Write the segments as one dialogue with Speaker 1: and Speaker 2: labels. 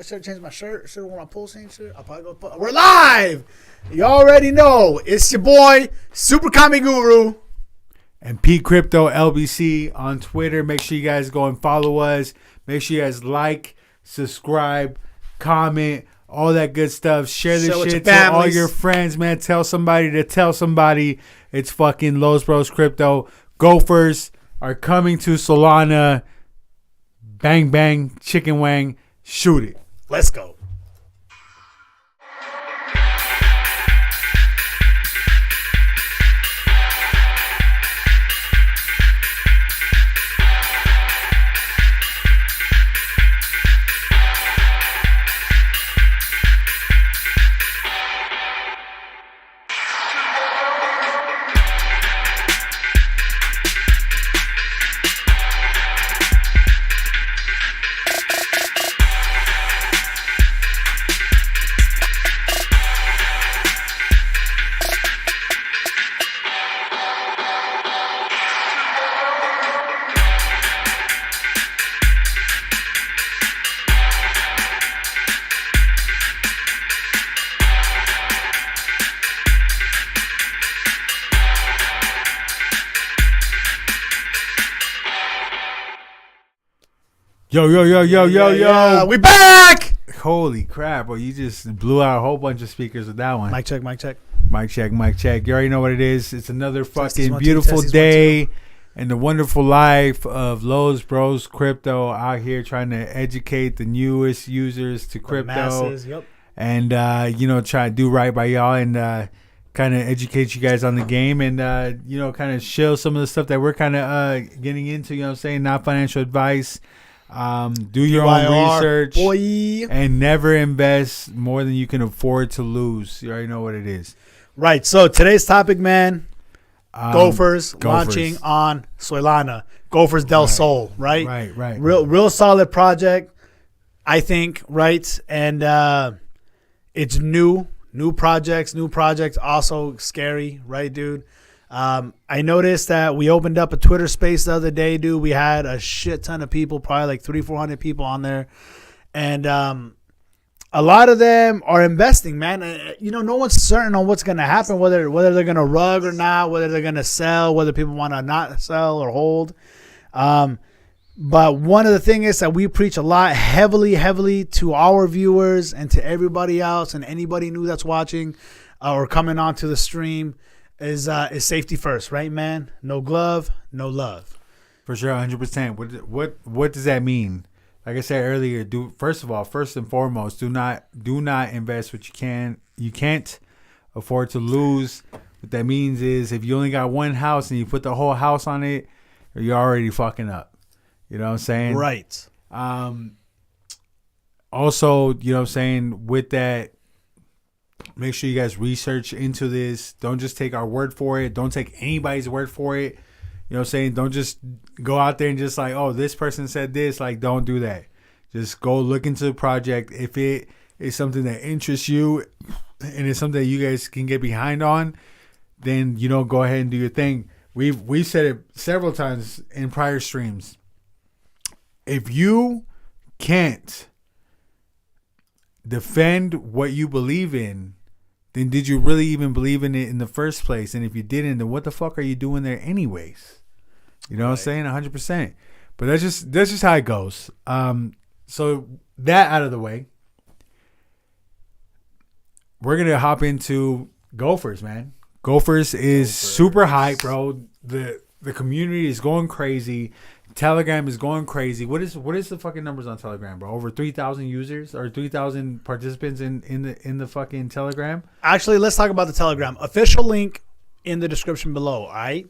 Speaker 1: should have changed my shirt. Should have worn my pulsing shirt. I'll probably go. We're live. You already know. It's your boy, Super Kami Guru.
Speaker 2: And Pete Crypto LBC on Twitter. Make sure you guys go and follow us. Make sure you guys like, subscribe, comment, all that good stuff. Share this shit to all your friends, man. Tell somebody to tell somebody. It's fucking Los Bros Crypto. Gofurs are coming to Solana. Bang, bang, chicken wang. Shoot it.
Speaker 1: Let's go.
Speaker 2: Yo.
Speaker 1: We back.
Speaker 2: Holy crap, bro. You just blew out a whole bunch of speakers with that one.
Speaker 1: Mic check, mic check.
Speaker 2: Mic check, mic check. You already know what it is. It's another fucking beautiful day in the wonderful life of Los Bros Crypto out here trying to educate the newest users to crypto.
Speaker 1: Masses, yep.
Speaker 2: And, try to do right by y'all and kind of educate you guys on the game and, kind of show some of the stuff that we're kind of getting into, you know what I'm saying? Not financial advice. Do your own research, and never invest more than you can afford to lose. You already know what it is.
Speaker 1: Right. So today's topic, man, Gofurs launching on Solana. Gofurs del Sol, right?
Speaker 2: Right.
Speaker 1: Real solid project, I think, right? And it's new projects, also scary, right, dude? I noticed that we opened up a Twitter space the other day, dude. We had a shit ton of people, probably like 300-400 people on there. And a lot of them are investing, man. No one's certain on what's going to happen, whether they're going to rug or not, whether they're going to sell, whether people want to not sell or hold. But one of the things is that we preach a lot heavily to our viewers and to everybody else and anybody new that's watching or coming onto the stream. Is safety first, right, man? No glove, no love.
Speaker 2: For sure, 100%. What does that mean? Like I said earlier, first and foremost, do not invest what you can't afford to lose. What that means is if you only got one house and you put the whole house on it, you're already fucking up. You know what I'm saying?
Speaker 1: Right.
Speaker 2: Also, you know what I'm saying, with that, make sure you guys research into this. Don't just take our word for it. Don't take anybody's word for it. You know what I'm saying? Don't just go out there and just like, oh, this person said this. Like, don't do that. Just go look into the project. If it is something that interests you and it's something that you guys can get behind on, then, go ahead and do your thing. We've said it several times in prior streams. If you can't defend what you believe in, then did you really even believe in it in the first place? And if you didn't, then what the fuck are you doing there anyways? You know what I'm saying? 100%. But that's just how it goes. So that out of the way, we're gonna hop into Gofurs, man. Gofurs is super hype, bro. The community is going crazy. Telegram is going crazy. What is the fucking numbers on Telegram, bro? Over 3,000 users or 3,000 participants in the fucking Telegram?
Speaker 1: Actually, let's talk about the Telegram. Official link in the description below, all right?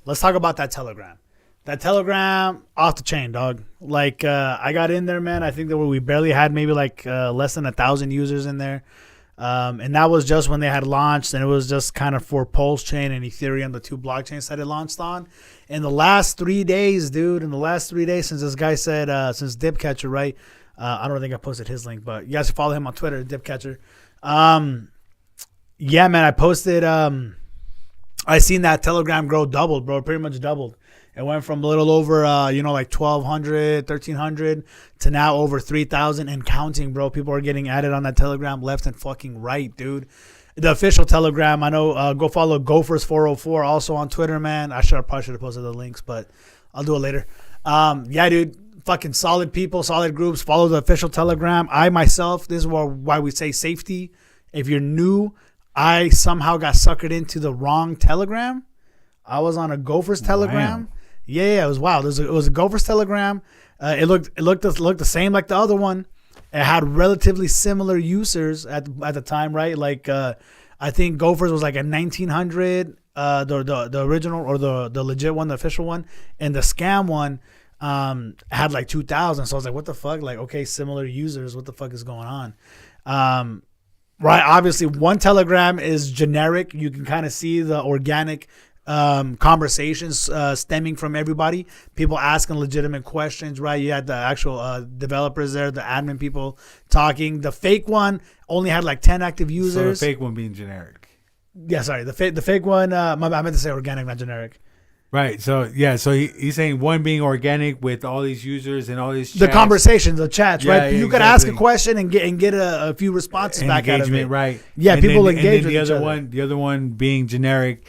Speaker 1: Let's talk about that Telegram. That Telegram, off the chain, dog. Like, I got in there, man. I think that we barely had maybe like less than 1,000 users in there. And that was just when they had launched, and it was just kind of for Pulse Chain and Ethereum, the two blockchains that it launched on. In the last 3 days, dude, since this guy said, since Dipcatcher, right? I don't think I posted his link, but you guys can follow him on Twitter, Dipcatcher. Yeah, man, I posted, I seen that Telegram grow doubled, bro, pretty much doubled. It went from a little over, like 1,200, 1,300 to now over 3,000 and counting, bro. People are getting added on that Telegram left and fucking right, dude. The official Telegram, I know, go follow Gofurs 404 also on Twitter, man. Probably should have posted the links, but I'll do it later. Yeah, dude. Fucking solid people, solid groups. Follow the official Telegram. I myself, this is why we say safety. If you're new, I somehow got suckered into the wrong Telegram. I was on a Gofurs Telegram.
Speaker 2: Wow.
Speaker 1: Yeah, it was wild. It was a Gofurs Telegram. It looked the same like the other one. It had relatively similar users at the time, right? Like I think Gofurs was like a 1,900, the original or the legit one, the official one, and the scam one had like 2,000. So I was like, what the fuck? Like, okay, similar users. What the fuck is going on? Right. Obviously, one Telegram is generic. You can kind of see the organic conversations stemming from everybody. People asking legitimate questions, right? You had the actual developers there, the admin people talking. The fake one only had like 10 active users.
Speaker 2: So the fake one being generic.
Speaker 1: Yeah, sorry. The fake one, I meant to say organic, not generic.
Speaker 2: Right. So yeah. So he's saying one being organic with all these users and all these chats.
Speaker 1: The conversations, the chats,
Speaker 2: Yeah,
Speaker 1: right?
Speaker 2: yeah,
Speaker 1: You could ask a question and get a few responses
Speaker 2: And
Speaker 1: back out of it.
Speaker 2: right?
Speaker 1: Yeah,
Speaker 2: And
Speaker 1: people
Speaker 2: then,
Speaker 1: engage
Speaker 2: and then
Speaker 1: with each other.
Speaker 2: The other one being generic,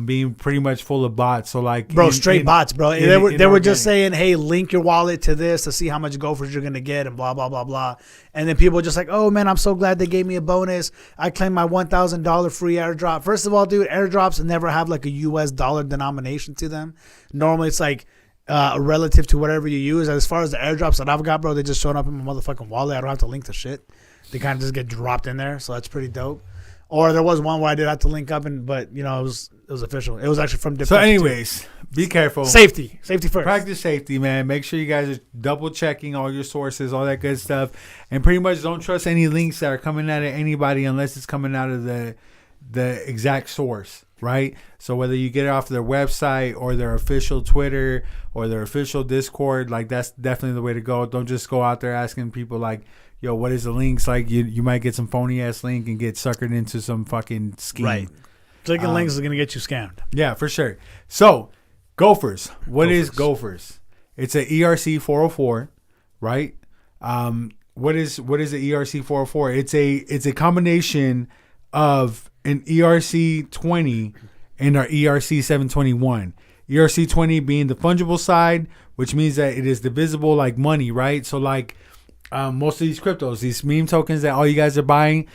Speaker 2: being pretty much full of bots. So like,
Speaker 1: Bro, straight bots, bro.
Speaker 2: in-
Speaker 1: They were
Speaker 2: inorganic.
Speaker 1: just saying, hey, link your wallet to this to see how much Gofurs you're gonna get and blah blah blah blah. And then people were just like, oh man, I'm so glad they gave me a bonus. I claimed my $1,000 free airdrop. First of all, dude, airdrops never have like a US dollar denomination to them. Normally it's like relative to whatever you use. As far as the airdrops that I've got, bro, they just showed up in my motherfucking wallet. I don't have to link to shit. They kind of just get dropped in there, so that's pretty dope. Or there was one where I did have to link up, but it was official. It was actually from different.
Speaker 2: So, anyways, be careful.
Speaker 1: Safety first.
Speaker 2: Practice safety, man. Make sure you guys are double checking all your sources, all that good stuff, and pretty much don't trust any links that are coming out of anybody unless it's coming out of the exact source, right? So whether you get it off their website or their official Twitter or their official Discord, like that's definitely the way to go. Don't just go out there asking people like, yo, what is the links? Like you might get some phony ass link and get suckered into some fucking scheme.
Speaker 1: Right. Clicking links is gonna get you scammed.
Speaker 2: Yeah, for sure. So, Gofurs. What is Gofurs? It's a ERC 404, right? What is the ERC 404? It's a combination of an ERC 20 and our ERC 721. ERC 20 being the fungible side, which means that it is divisible like money, right? So like most of these cryptos, these meme tokens that all you guys are buying,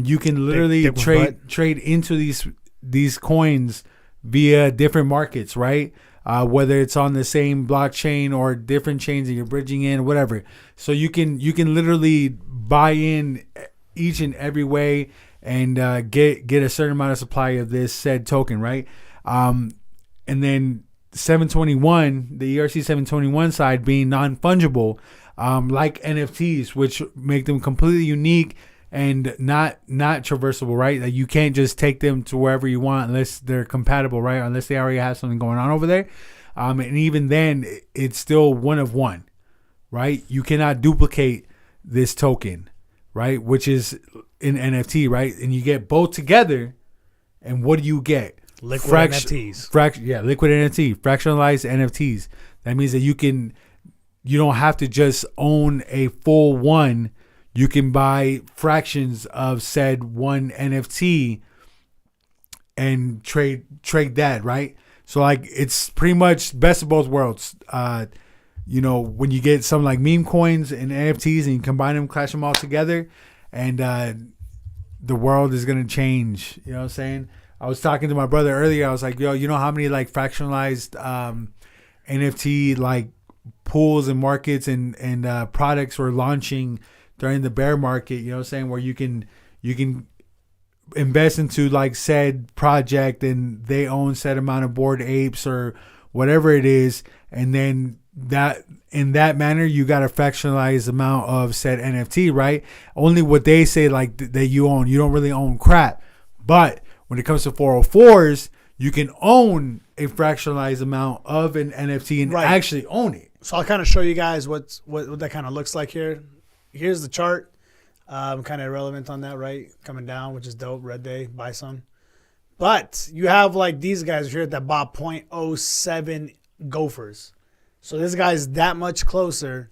Speaker 2: you can literally trade into these coins via different markets, right? Whether it's on the same blockchain or different chains that you're bridging in, whatever. So you can literally buy in each and every way and get a certain amount of supply of this said token, right? And then 721, the ERC 721 side being non-fungible, like NFTs, which make them completely unique and not traversable, right? Like you can't just take them to wherever you want unless they're compatible, right? Unless they already have something going on over there. And even then, it's still one of one, right? You cannot duplicate this token, right? Which is an NFT, right? And you get both together, and what do you get?
Speaker 1: Liquid NFTs.
Speaker 2: Liquid NFT, fractionalized NFTs. That means that you don't have to just own a full one. You can buy fractions of said one NFT and trade that, right? So like it's pretty much best of both worlds. When you get some like meme coins and NFTs and you combine them, clash them all together, and the world is gonna change. You know what I'm saying? I was talking to my brother earlier. I was like, yo, you know how many like fractionalized NFT like pools and markets and products were launching during the bear market, you know what I'm saying, where you can invest into like said project and they own said amount of Bored Apes or whatever it is, and then that in that manner you got a fractionalized amount of said NFT, right? Only what they say like that you own. You don't really own crap. But when it comes to 404s, you can own a fractionalized amount of an NFT and actually own it.
Speaker 1: So I'll kind of show you guys what that kind of looks like here. Here's the chart. Kind of irrelevant on that, right? Coming down, which is dope. Red day, buy some. But you have like these guys here that bought 0.07 Gofurs. So this guy's that much closer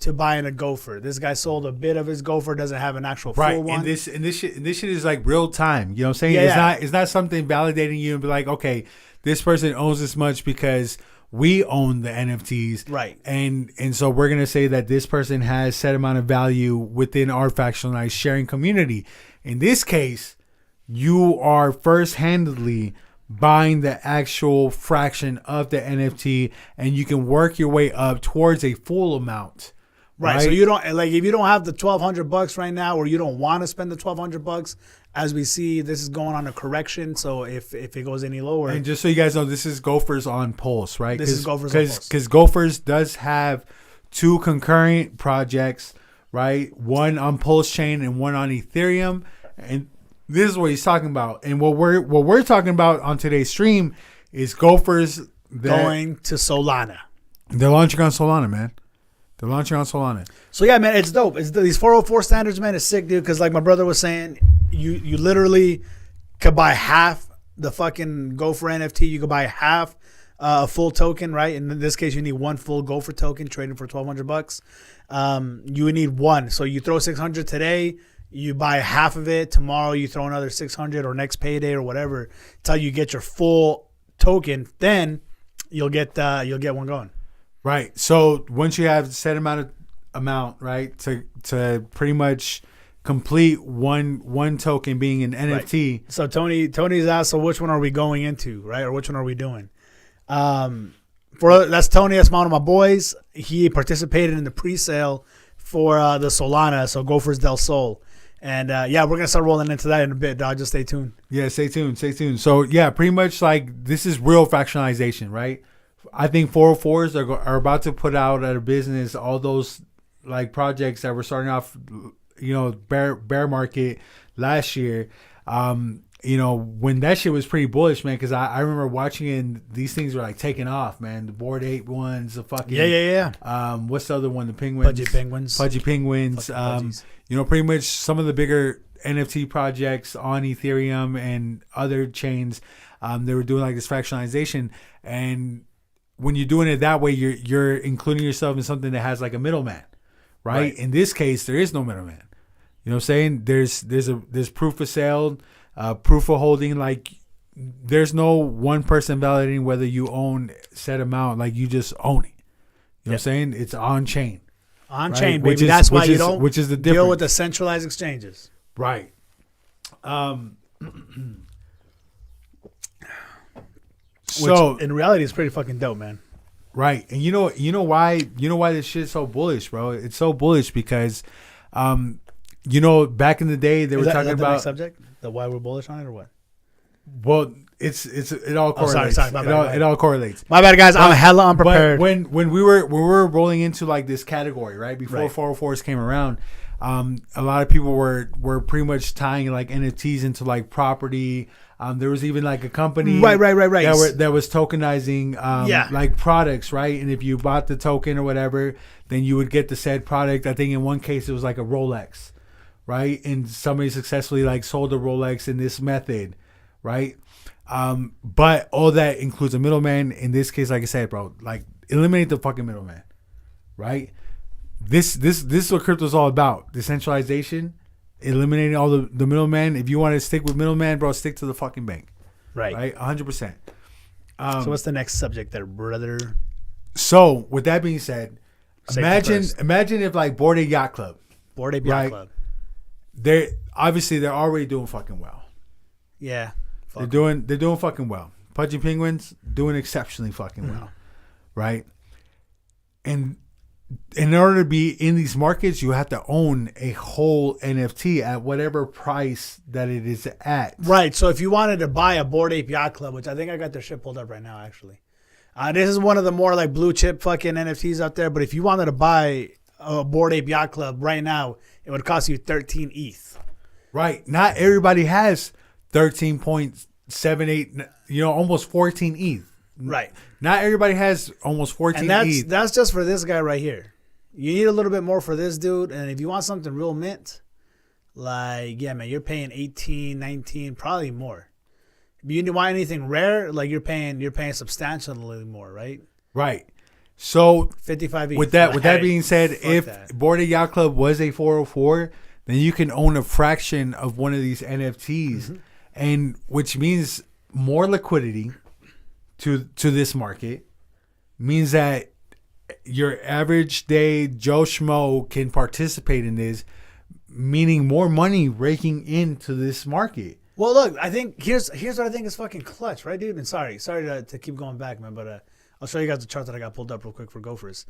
Speaker 1: to buying a gopher. This guy sold a bit of his gopher, doesn't have an actual full one.
Speaker 2: And this shit is like real time. You know what I'm saying?
Speaker 1: Yeah,
Speaker 2: It's not something validating you and be like, okay, this person owns this much because we own the NFTs.
Speaker 1: Right.
Speaker 2: And so we're gonna say that this person has set amount of value within our factionalized sharing community. In this case, you are first-handedly buying the actual fraction of the NFT, and you can work your way up towards a full amount.
Speaker 1: Right. So you don't like if you don't have the $1,200 right now, or you don't want to spend the $1,200. As we see, this is going on a correction. So if it goes any lower,
Speaker 2: and just so you guys know, this is Gofurs on Pulse, right?
Speaker 1: This is Gofurs on Pulse
Speaker 2: because Gofurs does have 2 concurrent projects, right? One on Pulse chain and one on Ethereum, and this is what he's talking about. And what we're talking about on today's stream is Gofurs
Speaker 1: going to Solana.
Speaker 2: They're launching on Solana, man. They're launching on Solana.
Speaker 1: So yeah, man, it's dope. It's these 404 standards, man. It's sick, dude. Because like my brother was saying, you literally could buy half the fucking Gopher NFT. You could buy half a full token, right? In this case, you need one full Gopher token trading for $1,200. You would need one. So you throw 600 today. You buy half of it. Tomorrow you throw another 600 or next payday or whatever until you get your full token. Then you'll get one going.
Speaker 2: Right. So once you have a set amount, right, to pretty much complete one token being an NFT.
Speaker 1: Right. So Tony's asked, so which one are we going into, right? Or which one are we doing? That's Tony. That's one of my boys. He participated in the pre-sale for the Solana. So Gofurs del Sol. And we're gonna start rolling into that in a bit, dog. Just stay tuned.
Speaker 2: Yeah, stay tuned. So yeah, pretty much like this is real fractionalization, right? I think 404s are about to put out of business all those like projects that were starting off, bear market last year. When that shit was pretty bullish, man. Because I remember watching it and these things were like taking off, man. The Bored Ape ones, the fucking what's the other one? The penguins, Pudgy penguins. Pretty much some of the bigger NFT projects on Ethereum and other chains. They were doing like this fractionalization, and when you're doing it that way, you're including yourself in something that has like a middleman, right? In this case, there is no middleman. You know what I'm saying? There's proof of sale, proof of holding. Like there's no one person validating whether you own set amount. Like you just own it. You know what I'm saying? It's on chain.
Speaker 1: On chain, baby. That's why you don't
Speaker 2: which is the
Speaker 1: deal with the centralized exchanges.
Speaker 2: Right.
Speaker 1: Which in reality is pretty fucking dope, man.
Speaker 2: Right. And you know why this shit's so bullish, bro? It's so bullish because back in the day they were talking about the next
Speaker 1: subject, the why we're bullish on it or what?
Speaker 2: Well, it all correlates.
Speaker 1: Sorry,
Speaker 2: it all correlates.
Speaker 1: My bad, guys. I'm hella unprepared.
Speaker 2: But when we were rolling into like this category, right? Before 404s came around, a lot of people were pretty much tying like NFTs into like property. There was even like a company
Speaker 1: right.
Speaker 2: that was tokenizing like products, right? And if you bought the token or whatever, then you would get the said product. I think in one case it was like a Rolex, right? And somebody successfully like sold a Rolex in this method, right? But all that includes a middleman. In this case, like I said, bro, like eliminate the fucking middleman, right? This is what crypto is all about. Decentralization. Eliminating all the middleman. If you want to stick with middleman, bro, stick to the fucking bank. Right? 100%.
Speaker 1: So what's the next subject there, brother?
Speaker 2: So with that being said, imagine if like Bored Ape Yacht Club.
Speaker 1: Bored Ape Yacht Club.
Speaker 2: They're already doing fucking well.
Speaker 1: Yeah.
Speaker 2: They're doing fucking well. Pudgy Penguins doing exceptionally fucking well. Right? And in order to be in these markets, you have to own a whole NFT at whatever price that it is at.
Speaker 1: Right. So if you wanted to buy a Bored Ape Yacht Club, which I think I got their shit pulled up right now, actually. This is one of the more like blue chip fucking NFTs out there. But if you wanted to buy a Bored Ape Yacht Club right now, it would cost you 13 ETH.
Speaker 2: Right. Not everybody has 13.78, almost 14 ETH.
Speaker 1: Right.
Speaker 2: Not everybody has almost 14 ETH.
Speaker 1: That's just for this guy right here. You need a little bit more for this dude. And if you want something real mint, like, yeah, man, you're paying 18, 19, probably more. If you want anything rare, like you're paying substantially more, right?
Speaker 2: Right. So
Speaker 1: 55 ETH.
Speaker 2: with that being said, if
Speaker 1: that.
Speaker 2: Bored Yacht Club was a 404, then you can own a fraction of one of these NFTs, and which means more liquidity to this market, means that your average day Joe Schmo can participate in this, meaning more money raking into this market.
Speaker 1: Well, look, I think here's what I think is fucking clutch, right, dude? And sorry to keep going back, man, but I'll show you guys the chart that I got pulled up real quick for Gofurs.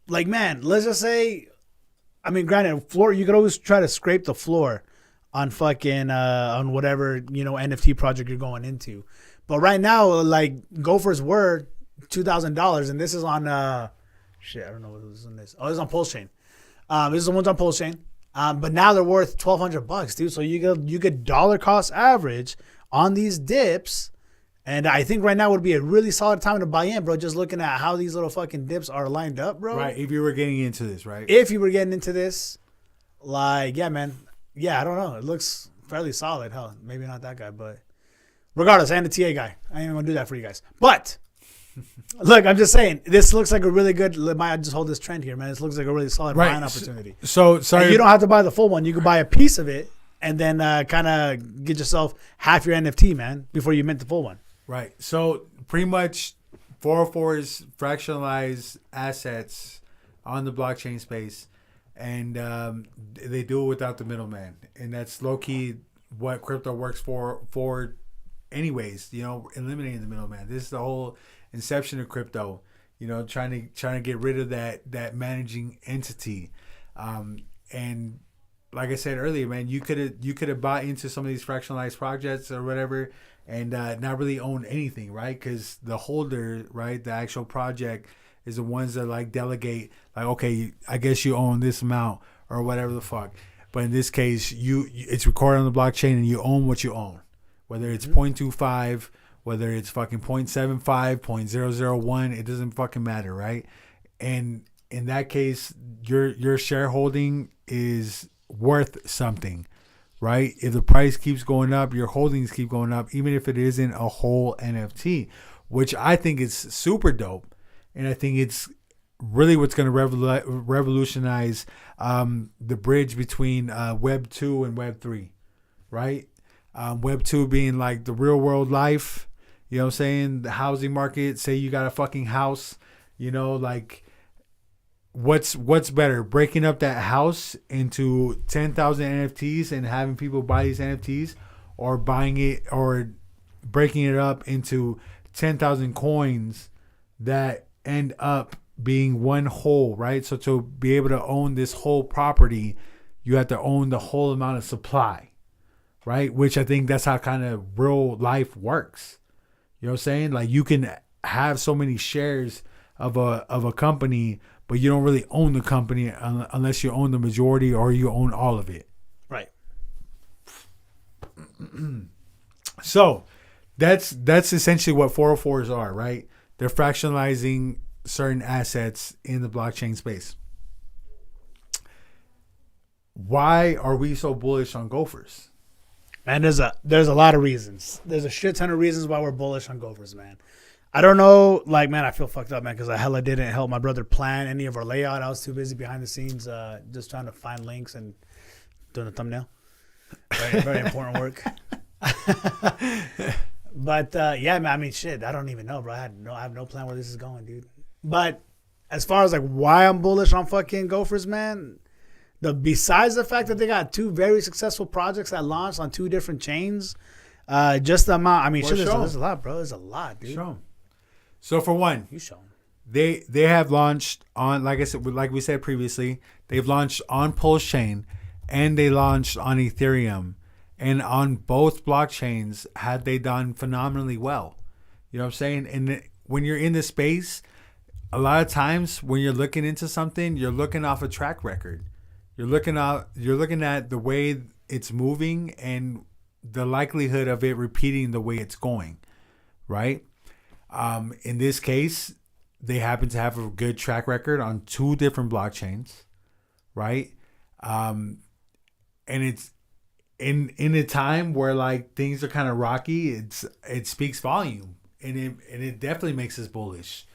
Speaker 1: Like, man, let's just say, I mean, granted, floor, you could always try to scrape the floor on fucking on whatever NFT project you're going into, but right now, like, Gofurs were $2,000, and this is on shit. I don't know what was on this. Oh, this is on Pulse Chain. This is the ones on Pulse Chain. But now they're worth $1,200, dude. So you get dollar cost average on these dips, and I think right now would be a really solid time to buy in, bro. Just looking at how these little fucking dips are lined up, bro.
Speaker 2: Right. If you were getting into this, right?
Speaker 1: If you were getting into this, like, yeah, man. Yeah, I don't know. It looks fairly solid. Hell, maybe not that guy, but regardless, I am the TA guy. I ain't gonna do that for you guys. But look, I'm just saying, this looks like a really good. I just hold this trend here, man. This looks like a really solid buying opportunity.
Speaker 2: So sorry,
Speaker 1: and you don't have to buy the full one. You can buy a piece of it and then kind of get yourself half your NFT, man, before you mint the full one.
Speaker 2: Right. So pretty much 404s fractionalize assets on the blockchain space, and they do it without the middleman, and that's low key what crypto works for anyways. Eliminating the middleman. This is the whole inception of crypto, trying to get rid of that managing entity, and like I said earlier, man, you could have bought into some of these fractionalized projects or whatever, and not really own anything, right? Because the holder, right, the actual project is the ones that like delegate, like, okay, I guess you own this amount or whatever the fuck. But in this case, it's recorded on the blockchain and you own what you own, whether it's 0.25. Whether it's fucking 0.75, 0.001, it doesn't fucking matter, right? And in that case, your shareholding is worth something, right? If the price keeps going up, your holdings keep going up, even if it isn't a whole NFT, which I think is super dope. And I think it's really what's going to revolutionize the bridge between Web 2 and Web 3, right? Web 2 being like the real world life. You know what I'm saying? The housing market, say you got a fucking house, like what's better? Breaking up that house into 10,000 NFTs and having people buy these NFTs, or buying it or breaking it up into 10,000 coins that end up being one whole, right? So to be able to own this whole property, you have to own the whole amount of supply, right? Which I think that's how kind of real life works. You know what I'm saying? Like, you can have so many shares of a company, but you don't really own the company unless you own the majority or you own all of it.
Speaker 1: Right.
Speaker 2: So that's essentially what 404s are, right? They're fractionalizing certain assets in the blockchain space. Why are we so bullish on Gofurs?
Speaker 1: Man, there's a lot of reasons. There's a shit ton of reasons why we're bullish on Gofurs, man. I don't know, like, man, I feel fucked up, man, because I hella didn't help my brother plan any of our layout. I was too busy behind the scenes just trying to find links and doing a thumbnail. Very, very important work. But, yeah, man, I mean, shit, I don't even know, bro. I have no plan where this is going, dude. But as far as, like, why I'm bullish on fucking Gofurs, man, besides the fact that they got two very successful projects that launched on two different chains, just the amount. I mean, shit, there's a lot, bro. There's a lot, dude.
Speaker 2: Show 'em. So for one,
Speaker 1: You show 'em.
Speaker 2: they have launched on, like I said, like we said previously, they've launched on Pulse Chain and they launched on Ethereum, and on both blockchains had they done phenomenally well. You know what I'm saying? And when you're in this space, a lot of times when you're looking into something, you're looking off a track record. You're looking at the way it's moving and the likelihood of it repeating the way it's going, right? In this case, they happen to have a good track record on two different blockchains, right? And it's in a time where like things are kind of rocky. It speaks volume, and it definitely makes us bullish.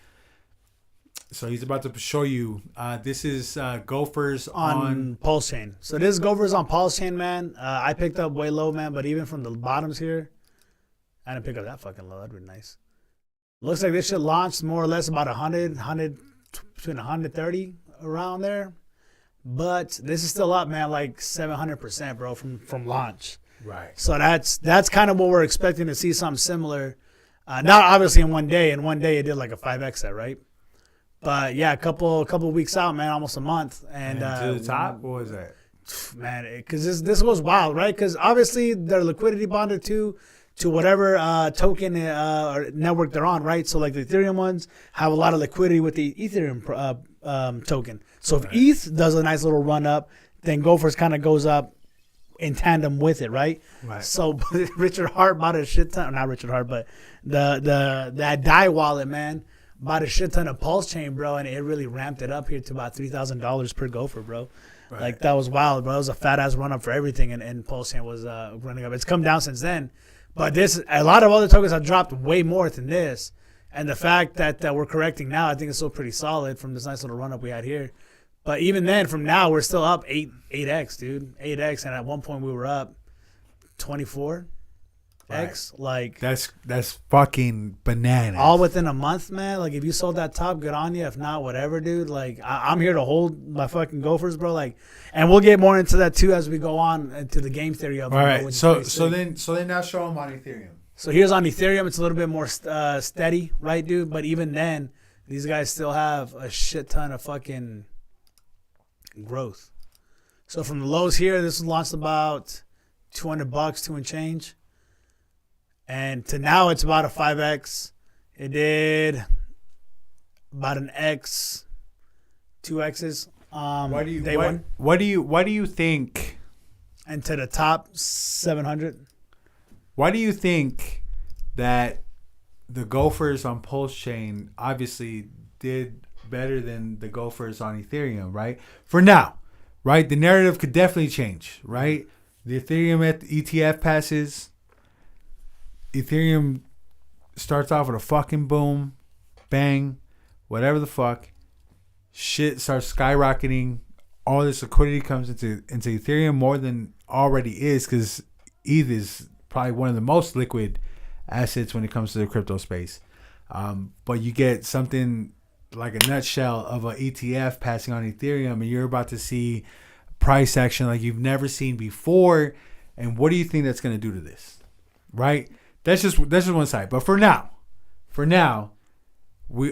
Speaker 2: So he's about to show you. This is Gofurs
Speaker 1: on Pulse Chain. So this Gofurs on Pulse Chain, man. I picked up way low, man, but even from the bottoms here, I didn't pick up that fucking low. That'd be nice. Looks like this shit launched more or less about 100, between 130 around there. But this is still up, man, like 700%, bro, from launch.
Speaker 2: Right.
Speaker 1: So that's kind of what we're expecting to see, something similar. Not obviously in one day. In one day, it did like a 5x that, right? But yeah, a couple weeks out, man, almost a month. And
Speaker 2: to the top? What was that?
Speaker 1: Man, because this goes wild, right? Because obviously they're liquidity bonded to whatever token or network they're on, right? So like the Ethereum ones have a lot of liquidity with the Ethereum token. So if ETH does a nice little run up, then Gofurs kind of goes up in tandem with it, right?
Speaker 2: Right.
Speaker 1: So Richard Hart bought a shit ton, not Richard Hart, but that DAI wallet, man, bought a shit ton of Pulse Chain, bro, and it really ramped it up here to about $3,000 per Gopher, bro. Right. Like that was wild, bro. It was a fat ass run up for everything, and Pulse Chain was running up. It's come down since then, but a lot of other tokens have dropped way more than this, and the fact that we're correcting now, I think it's still pretty solid from this nice little run up we had here. But even then, from now, we're still up 8x, dude, 8x, and at one point we were up 24x.
Speaker 2: Right.
Speaker 1: Like
Speaker 2: that's fucking bananas.
Speaker 1: All within a month, man. Like if you sold that top, good on you. If not, whatever, dude. Like I'm here to hold my fucking Gofurs, bro. Like, and we'll get more into that too as we go on into the game theory of it.
Speaker 2: All right. So then now show them on Ethereum.
Speaker 1: So here's on Ethereum. It's a little bit more steady, right, dude? But even then, these guys still have a shit ton of fucking growth. So from the lows here, this was launched about $200, 2 and change. And to now, it's about a 5x. It did about an x, 2 x's.
Speaker 2: What do you think?
Speaker 1: And to the top, 700.
Speaker 2: Why do you think that the Gofurs on Pulse Chain obviously did better than the Gofurs on Ethereum, right? For now, right? The narrative could definitely change, right? The Ethereum ETF passes. Ethereum starts off with a fucking boom, bang, whatever the fuck. Shit starts skyrocketing. All this liquidity comes into Ethereum more than already is, because ETH is probably one of the most liquid assets when it comes to the crypto space. But you get something like a nutshell of an ETF passing on Ethereum, and you're about to see price action like you've never seen before. And what do you think that's going to do to this? Right? That's just one side. But for now,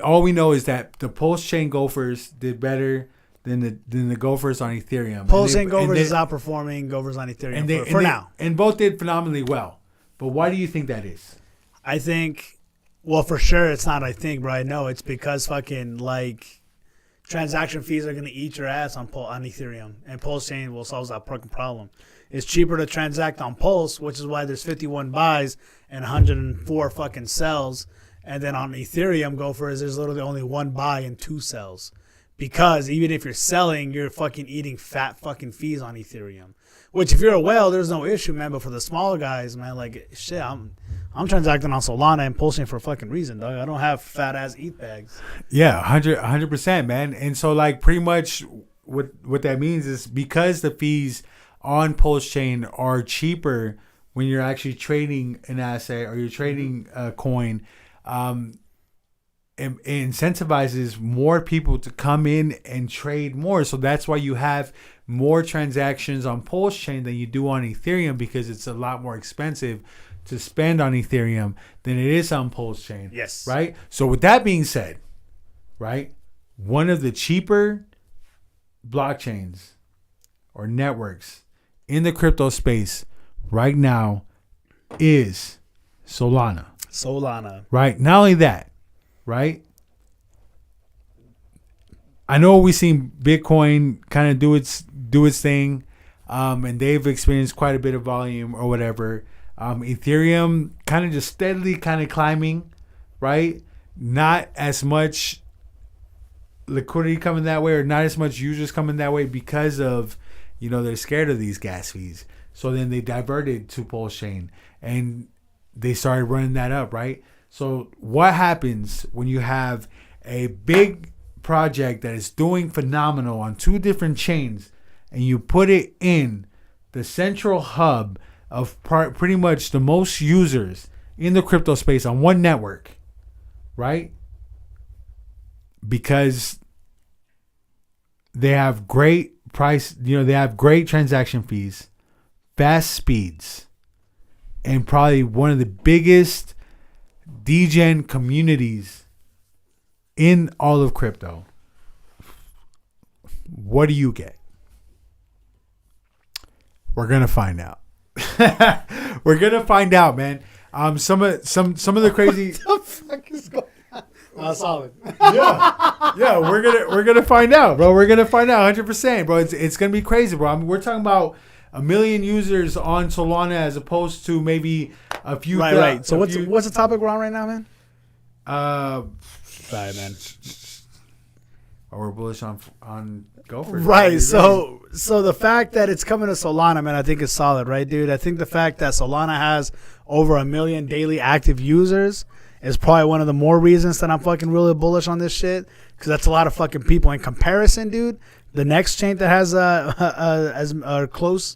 Speaker 2: all we know is that the Pulse Chain Gofurs did better than the Gofurs on Ethereum.
Speaker 1: Pulse Chain Gofurs is outperforming Gofurs on Ethereum for now.
Speaker 2: And both did phenomenally well. But why do you think that is?
Speaker 1: I think, well, for sure it's not. I think, bro. I know it's because fucking like transaction fees are gonna eat your ass on Ethereum, and Pulse Chain will solve that fucking problem. It's cheaper to transact on Pulse, which is why there's 51 buys and 104 fucking sells. And then on Ethereum, Gofurs, there's literally only 1 buy and 2 sells. Because even if you're selling, you're fucking eating fat fucking fees on Ethereum. Which if you're a whale, there's no issue, man. But for the smaller guys, man, like shit, I'm transacting on Solana and Pulse Chain for a fucking reason, dog. I don't have fat ass ETH bags.
Speaker 2: Yeah, 100%, man. And so like pretty much what that means is because the fees on Pulse Chain are cheaper when you're actually trading an asset or you're trading a coin, it incentivizes more people to come in and trade more. So that's why you have more transactions on Pulse Chain than you do on Ethereum, because it's a lot more expensive to spend on Ethereum than it is on Pulse Chain.
Speaker 1: Yes.
Speaker 2: Right? So with that being said, right, one of the cheaper blockchains or networks in the crypto space right now is Solana. Right? Not only that, right? I know we've seen Bitcoin kind of do its thing, and they've experienced quite a bit of volume or whatever. Ethereum kind of just steadily kind of climbing, right? Not as much liquidity coming that way, or not as much users coming that way because of, they're scared of these gas fees. So then they diverted to Pulse Chain and they started running that up, right? So what happens when you have a big project that is doing phenomenal on 2 different chains, and you put it in the central hub of pretty much the most users in the crypto space on one network, right? Because they have great price, they have great transaction fees, fast speeds, and probably one of the biggest degen communities in all of crypto. What do you get? We're gonna find out. We're gonna find out, man. Some of the crazy.
Speaker 1: What the fuck is going on? Solid.
Speaker 2: Yeah. We're gonna find out, bro. We're gonna find out 100%, bro. It's gonna be crazy, bro. I mean, we're talking about 1 million users on Solana as opposed to maybe a few.
Speaker 1: Right. So what's the topic we're on right now, man?
Speaker 2: Sorry, man. We're bullish on Gofurs.
Speaker 1: Right. So the fact that it's coming to Solana, man, I think is solid, right, dude? I think the fact that Solana has over 1 million daily active users is probably one of the more reasons that I'm fucking really bullish on this shit, because that's a lot of fucking people. In comparison, dude, the next chain that has as close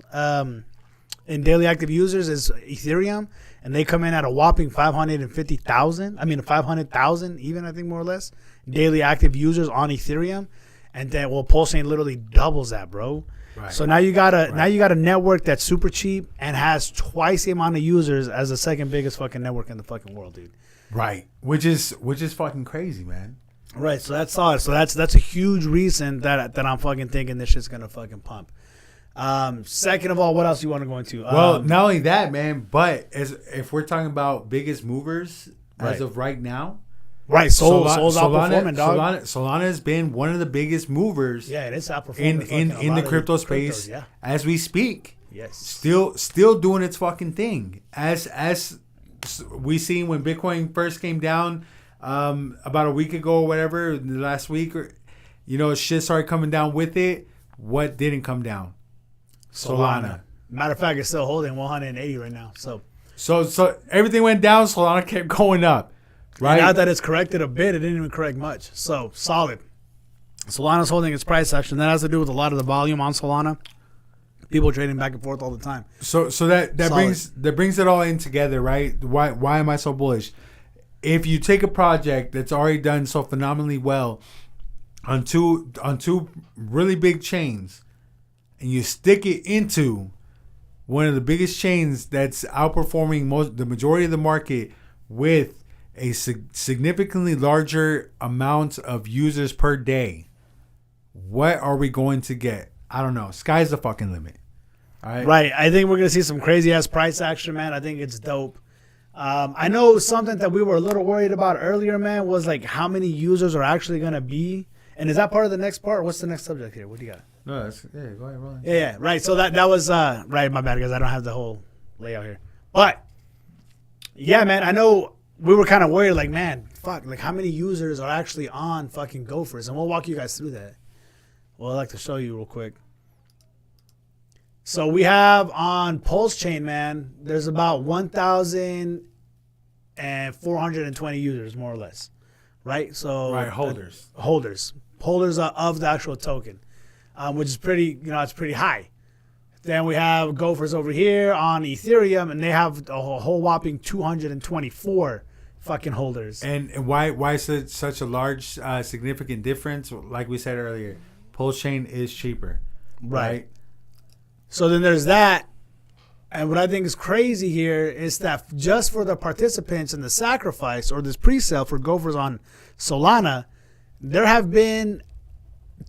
Speaker 1: in daily active users is Ethereum, and they come in at a whopping 550,000. I mean, 500,000, even, I think, more or less, daily active users on Ethereum, and then Pulse Chain literally doubles that, bro.
Speaker 2: Right.
Speaker 1: So now you got a network that's super cheap and has twice the amount of users as the second biggest fucking network in the fucking world, dude.
Speaker 2: Right, which is fucking crazy, man.
Speaker 1: Right, so that's solid. So that's a huge reason that I'm fucking thinking this shit's gonna fucking pump. Second of all, what else do you want to go into?
Speaker 2: Well, not only that, man, but if we're talking about biggest movers as of right now,
Speaker 1: right, Sol's outperforming, dog.
Speaker 2: Solana has been one of the biggest movers.
Speaker 1: Yeah, it is outperforming
Speaker 2: in the crypto space as we speak.
Speaker 1: Yes,
Speaker 2: still doing its fucking thing. As we seen when Bitcoin first came down about a week ago or whatever, last week, or shit started coming down with it. What didn't come down? Solana.
Speaker 1: Matter of fact, it's still holding 180 right now. So
Speaker 2: everything went down. Solana kept going up. Right.
Speaker 1: And now that it's corrected a bit, it didn't even correct much. So solid. Solana's holding its price action. That has to do with a lot of the volume on Solana. People trading back and forth all the time.
Speaker 2: So that brings it all in together, right? Why am I so bullish? If you take a project that's already done so phenomenally well on two really big chains, and you stick it into one of the biggest chains that's outperforming the majority of the market with a significantly larger amount of users per day, what are we going to get? I don't know. Sky's the fucking limit. All right.
Speaker 1: Right. I think we're going to see some crazy ass price action, man. I think it's dope. I know something that we were a little worried about earlier, man, was like how many users are actually going to be. And is that part of the next part? What's the next subject here? What do you got?
Speaker 2: No, go ahead, roll.
Speaker 1: Yeah, right. So that was right. My bad, guys. I don't have the whole layout here. But yeah, man, I know we were kind of worried, like, man, fuck, like how many users are actually on fucking Gofurs? And we'll walk you guys through that. Well, I'd like to show you real quick. So we have on Pulse Chain, man, there's about 1,420 users, more or less. Right? So
Speaker 2: right, holders
Speaker 1: of the actual token, which is pretty, it's pretty high. Then we have Gofurs over here on Ethereum, and they have a whole whopping 224 fucking holders.
Speaker 2: And why is it such a large, significant difference? Like we said earlier, Pulse Chain is cheaper. Right?
Speaker 1: So then there's that. And what I think is crazy here is that just for the participants in the sacrifice or this pre-sale for Gofurs on Solana, there have been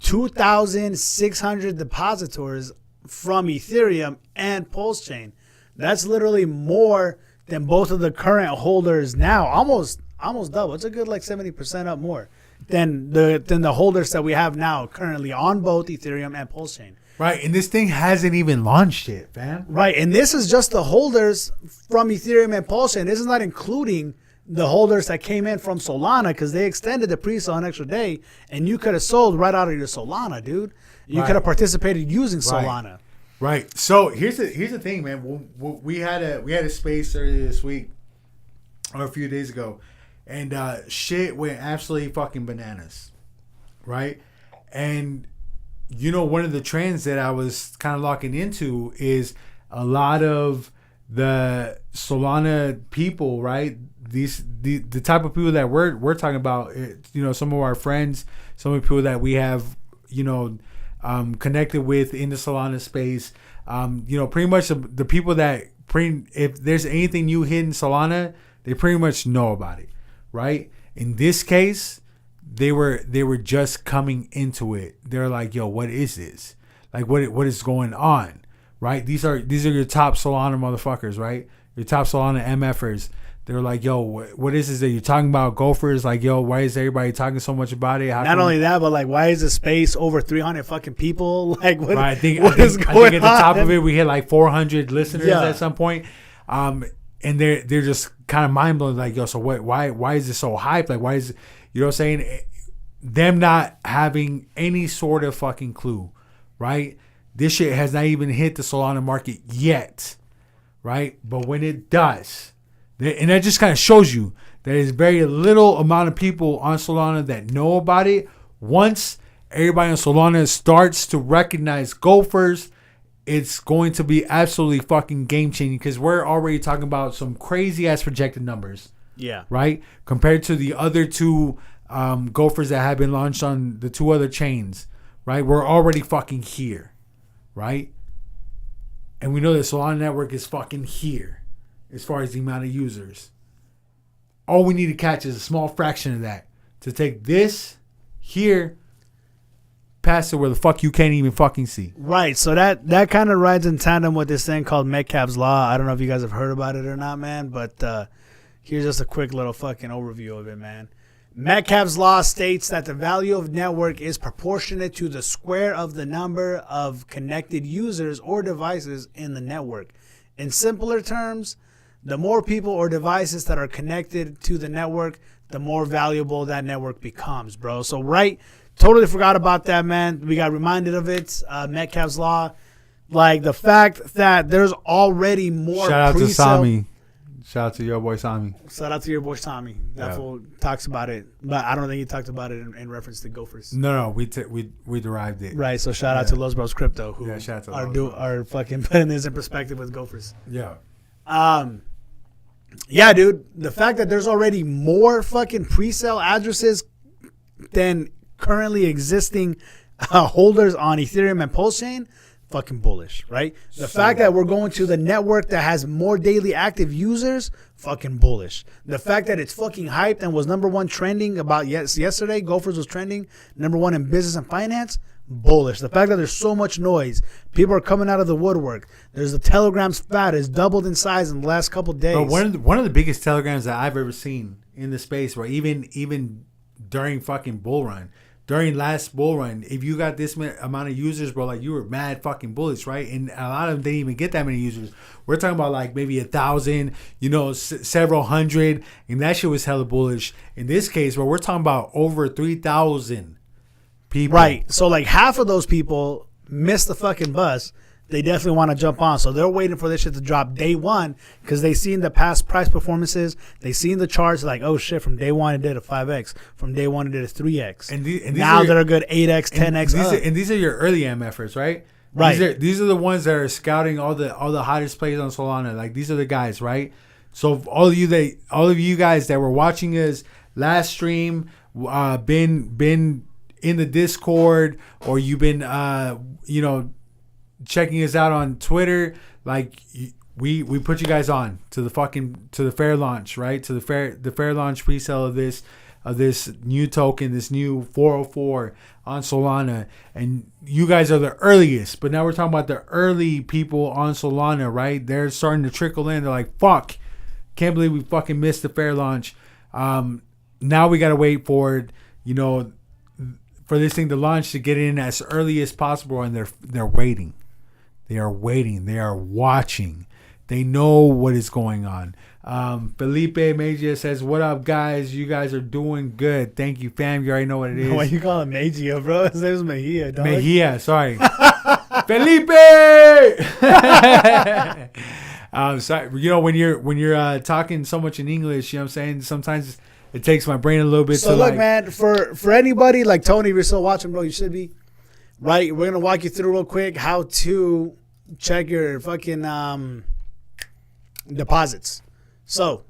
Speaker 1: 2,600 depositors from Ethereum and Pulse Chain. That's literally more than both of the current holders now. Almost double. It's a good like 70% up more than the holders that we have now currently on both Ethereum and Pulse Chain.
Speaker 2: Right, and this thing hasn't even launched yet, fam.
Speaker 1: Right, and this is just the holders from Ethereum and Pulse Chain. This is not including the holders that came in from Solana, because they extended the pre-sale an extra day, and you could have sold right out of your Solana, dude. You could have participated using Solana.
Speaker 2: Right. So here's the thing, man. We had a space earlier this week, or a few days ago, and shit went absolutely fucking bananas. right? And one of the trends that I was kind of locking into is a lot of the Solana people, right? The type of people that we're talking about, some of our friends, some of the people that we have, connected with in the Solana space, pretty much the people that if there's anything new hidden Solana, they pretty much know about it, right? In this case, they were just coming into it. They're like, yo, what is this? Like, what is going on, right? These are your top Solana motherfuckers, right? Your top Solana MFers. They're like, yo, what is this that you're talking about? Gofurs, like, yo, why is everybody talking so much about it?
Speaker 1: Not only that, but like, why is the space over 300 fucking people? Like, what,
Speaker 2: right, I think
Speaker 1: is going on?
Speaker 2: I think at the top of it, we hit like 400 listeners at some point. And they're just kind of mind blown, like, yo, so why is this so hyped? Like, why is it, you know what I'm saying? Them not having any sort of fucking clue, right? This shit has not even hit the Solana market yet, right? But when it does, and that just kind of shows you that there's very little amount of people on Solana that know about it. Once everybody on Solana starts to recognize Gofurs, it's going to be absolutely fucking game changing, because we're already talking about some crazy ass projected numbers.
Speaker 1: Yeah.
Speaker 2: Right? Compared to the other two Gofurs that have been launched on the two other chains. Right? We're already fucking here. Right? And we know that Solana network is fucking here as far as the amount of users. All we need to catch is a small fraction of that to take this here past it where the fuck you can't even fucking see.
Speaker 1: Right. So that kind of rides in tandem with this thing called Metcalfe's Law. I don't know if you guys have heard about it or not, man, but here's just a quick little fucking overview of it, man. Metcalfe's Law states that the value of network is proportionate to the square of the number of connected users or devices in the network. In simpler terms, the more people or devices that are connected to the network, the more valuable that network becomes, bro. So, right, totally forgot about that, man. We got reminded of it. Metcalfe's Law. Like, the fact that there's already more
Speaker 2: Shout out
Speaker 1: pre-sale.
Speaker 2: to Sami. Shout out to your boy Sami.
Speaker 1: Shout out to your boy Tommy. That fool talks about it, but I don't think he talked about it in reference to Gofurs.
Speaker 2: No, we derived it.
Speaker 1: Right, so shout out to Los Bros Crypto, who
Speaker 2: shout out to
Speaker 1: are fucking putting this in perspective with Gofurs.
Speaker 2: Yeah.
Speaker 1: Yeah, dude, the fact that there's already more fucking pre-sale addresses than currently existing holders on Ethereum and Pulse Chain, fucking bullish, right? The fact that we're going to the network that has more daily active users, fucking bullish. The fact that it's fucking hyped and was number one trending about yesterday, Gofurs was trending number one in business and finance, bullish. The fact that there's so much noise, people are coming out of the woodwork. There's the Telegram's fat has doubled in size in the last couple of days.
Speaker 2: But one of the biggest Telegrams that I've ever seen in the space, where even during fucking bull run. During last bull run, if you got this amount of users, bro, like, you were mad fucking bullish, right? And a lot of them didn't even get that many users. We're talking about like maybe 1,000, several hundred, and that shit was hella bullish. In this case, bro, we're talking about over 3,000 people.
Speaker 1: Right. So like half of those people missed the fucking bus. They definitely want to jump on. So they're waiting for this shit to drop day one, because they seen the past price performances. They seen the charts, like, oh shit, from day one it did a 5x. From day one it did a 3x. And now they're a good 8x, 10x.
Speaker 2: And these are your early MFers, right?
Speaker 1: Right.
Speaker 2: These are the ones that are scouting all the hottest plays on Solana. Like, these are the guys, right? So all of you guys that were watching us last stream, been in the Discord, or you've been checking us out on Twitter, like, we put you guys on to the fair launch, right? To the fair launch pre-sale of this new token, this new 404 on Solana, and you guys are the earliest. But now we're talking about the early people on Solana, right? They're starting to trickle in. They're like, fuck, can't believe we fucking missed the fair launch. Now we gotta wait for for this thing to launch, to get in as early as possible, and they're waiting. They are waiting. They are watching. They know what is going on. Felipe Magia says, what up, guys? You guys are doing good. Thank you, fam. You already know what it is.
Speaker 1: Why you call him Magia, bro? His name's Mejia, dog.
Speaker 2: Mejia, sorry. Felipe! Sorry, when you're talking so much in English, you know what I'm saying? Sometimes it takes my brain a little bit.
Speaker 1: So
Speaker 2: to
Speaker 1: look,
Speaker 2: like,
Speaker 1: man, for anybody like Tony, if you're still watching, bro, you should be. Right, we're gonna walk you through real quick how to check your fucking deposits. So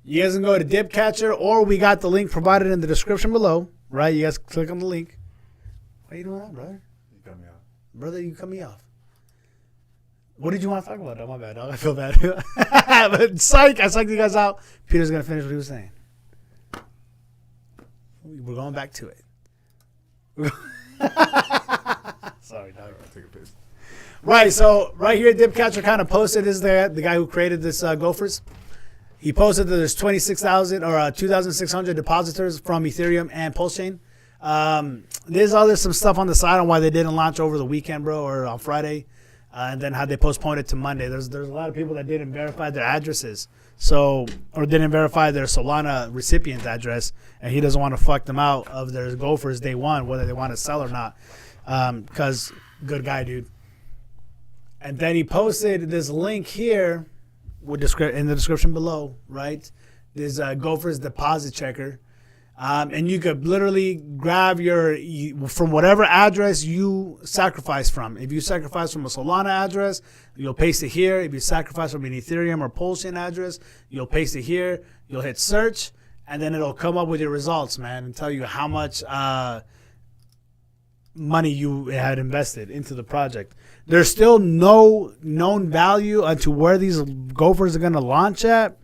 Speaker 1: you guys can go to Dip Catcher, or we got the link provided in the description below. Right, you guys click on the link. Why are you doing that, brother?
Speaker 2: You cut me off.
Speaker 1: Brother, you cut me off. What did you want to talk about? Oh, my bad, dog. I feel bad. But psych, I psyched you guys out. Peter's gonna finish what he was saying. We're going back to it. Sorry, dog.
Speaker 2: Take a piss.
Speaker 1: Right, so right here, Dipcatcher kind of posted is the guy who created this Gofurs. He posted that there's 26,000 or 2,600 depositors from Ethereum and Pulse Chain. There's some stuff on the side on why they didn't launch over the weekend, bro, or on Friday, and then how they postponed it to Monday. There's a lot of people that didn't verify their addresses, or didn't verify their Solana recipient address, and he doesn't want to fuck them out of their Gofurs day one, whether they want to sell or not. Because good guy, dude. And then he posted this link here in the description below, right? This Gofurs deposit checker. And you could literally grab from whatever address you sacrifice from. If you sacrifice from a Solana address, you'll paste it here. If you sacrifice from an Ethereum or Pulse Chain address, you'll paste it here. You'll hit search, and then it'll come up with your results, man, and tell you how much money you had invested into the project. There's still no known value onto where these Gofurs are going to launch at.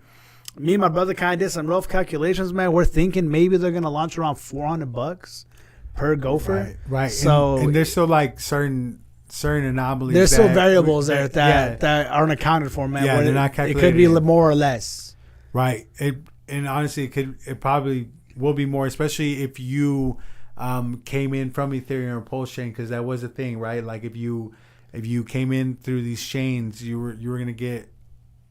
Speaker 1: Me and my brother kind of did some rough calculations, man. We're thinking maybe they're going to launch around $400 per Gopher.
Speaker 2: Right.
Speaker 1: So
Speaker 2: and there's still like certain anomalies.
Speaker 1: There's still variables there that aren't accounted for, man.
Speaker 2: Yeah, they're not calculated.
Speaker 1: It could be more or less.
Speaker 2: Right. And honestly, it probably will be more, especially if you came in from Ethereum or Pulse Chain, because that was a thing, right? Like if you came in through these chains, you were going to get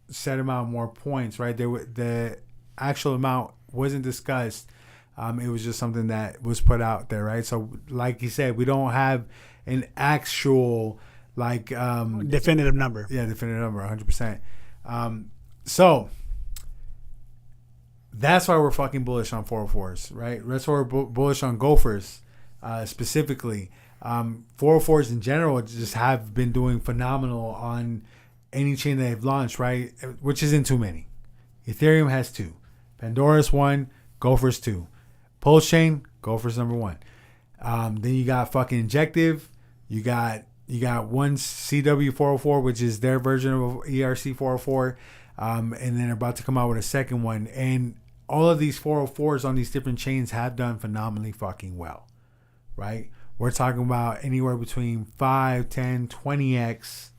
Speaker 2: set amount more points, right? The actual amount wasn't discussed. It was just something that was put out there, right? So like you said, we don't have an actual
Speaker 1: definitive number.
Speaker 2: Yeah, definitive number, 100%. So that's why we're fucking bullish on 404s, right? That's why we're bullish on Gofurs specifically. 404s in general just have been doing phenomenal on any chain that they've launched, right? Which isn't too many. Ethereum has 2. Pandora's 1. Gofurs 2. Pulse Chain, Gofurs number 1. Then you got fucking Injective. You got one CW404, which is their version of ERC404. And then they're about to come out with a second one. And all of these 404s on these different chains have done phenomenally fucking well, right? We're talking about anywhere between 5, 10, 20x.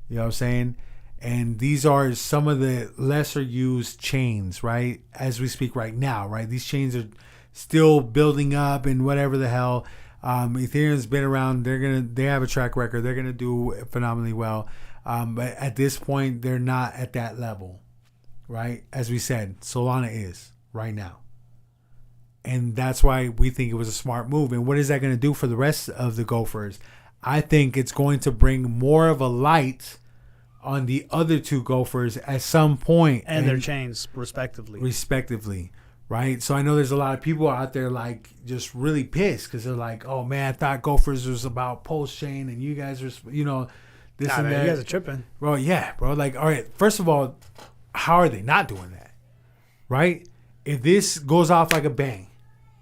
Speaker 2: You know what I'm saying? And these are some of the lesser used chains, right? As we speak right now, right? These chains are still building up and whatever the hell. Ethereum's been around. They have a track record. They're gonna do phenomenally well. But at this point, they're not at that level, right? As we said, Solana is right now. And that's why we think it was a smart move. And what is that going to do for the rest of the Gofurs? I think it's going to bring more of a light on the other 2 Gofurs at some point.
Speaker 1: And their chains, respectively.
Speaker 2: Right? So I know there's a lot of people out there like just really pissed because they're like, oh man, I thought Gofurs was about Pulse Chain and you guys are, this and that.
Speaker 1: You guys are tripping.
Speaker 2: Bro, yeah, bro. Like, all right, first of all, how are they not doing that? Right? If this goes off like a bang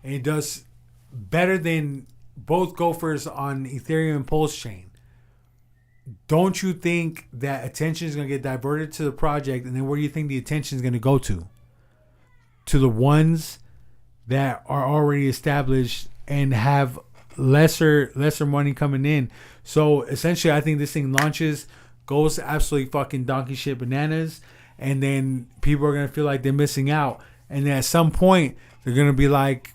Speaker 2: and it does better than both Gofurs on Ethereum and Pulse Chain, don't you think that attention is going to get diverted to the project? And then where do you think the attention is going to go to? To the ones that are already established and have lesser money coming in. So essentially, I think this thing launches, goes absolutely fucking donkey shit bananas, and then people are gonna feel like they're missing out. And then at some point, they're gonna be like,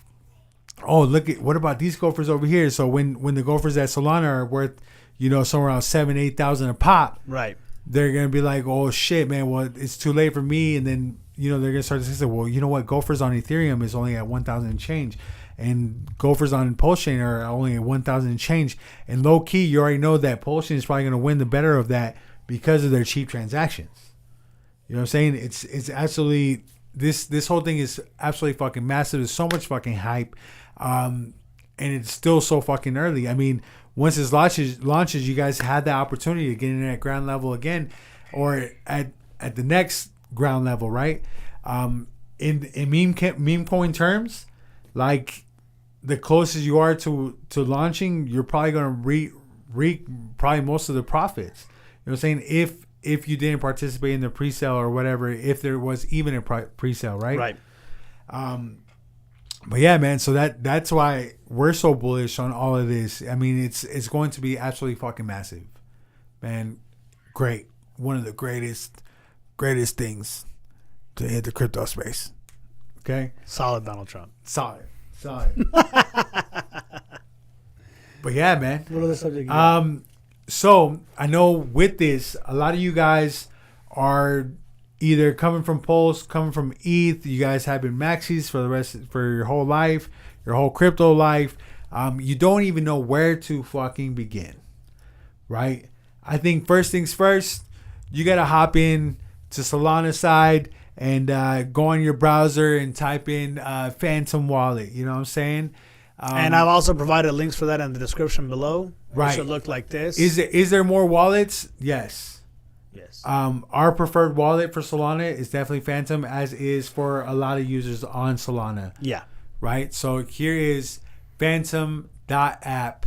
Speaker 2: "Oh, what about these Gofurs over here?" So when the Gofurs at Solana are worth, somewhere around 7,000-8,000 a pop,
Speaker 1: right?
Speaker 2: They're gonna be like, "Oh shit, man! Well, it's too late for me." And then they're gonna start to say, "Well, you know what? Gofurs on Ethereum is only at 1,000 and change." And Gofurs on Pulse Chain are only at 1,000 and change. And low key, you already know that Pulse Chain is probably going to win the better of that because of their cheap transactions. You know what I'm saying? It's absolutely this whole thing is absolutely fucking massive. There's so much fucking hype, and it's still so fucking early. I mean, once this launches, you guys had the opportunity to get in at ground level again, or at the next ground level, right? In meme coin terms, like the closest you are to launching, you're probably gonna reap probably most of the profits. You know what I'm saying? If you didn't participate in the pre-sale or whatever, if there was even a pre-sale, right?
Speaker 1: Right.
Speaker 2: But yeah, man. So that's why we're so bullish on all of this. I mean, it's going to be absolutely fucking massive, man. Great, one of the greatest things to hit the crypto space. Okay,
Speaker 1: Solid Donald Trump.
Speaker 2: solid. But yeah, man.
Speaker 1: What other subject? You got?
Speaker 2: So I know with this, a lot of you guys are either coming from Pulse, coming from ETH. You guys have been maxis for your whole life, your whole crypto life. You don't even know where to fucking begin, right? I think first things first, you gotta hop in to Solana side and go on your browser and type in Phantom Wallet. You know what I'm saying?
Speaker 1: And I've also provided links for that in the description below.
Speaker 2: Right.
Speaker 1: It should look like this.
Speaker 2: Is there more wallets? Yes.
Speaker 1: Yes.
Speaker 2: Our preferred wallet for Solana is definitely Phantom, as is for a lot of users on Solana.
Speaker 1: Yeah.
Speaker 2: Right. So here is Phantom.app,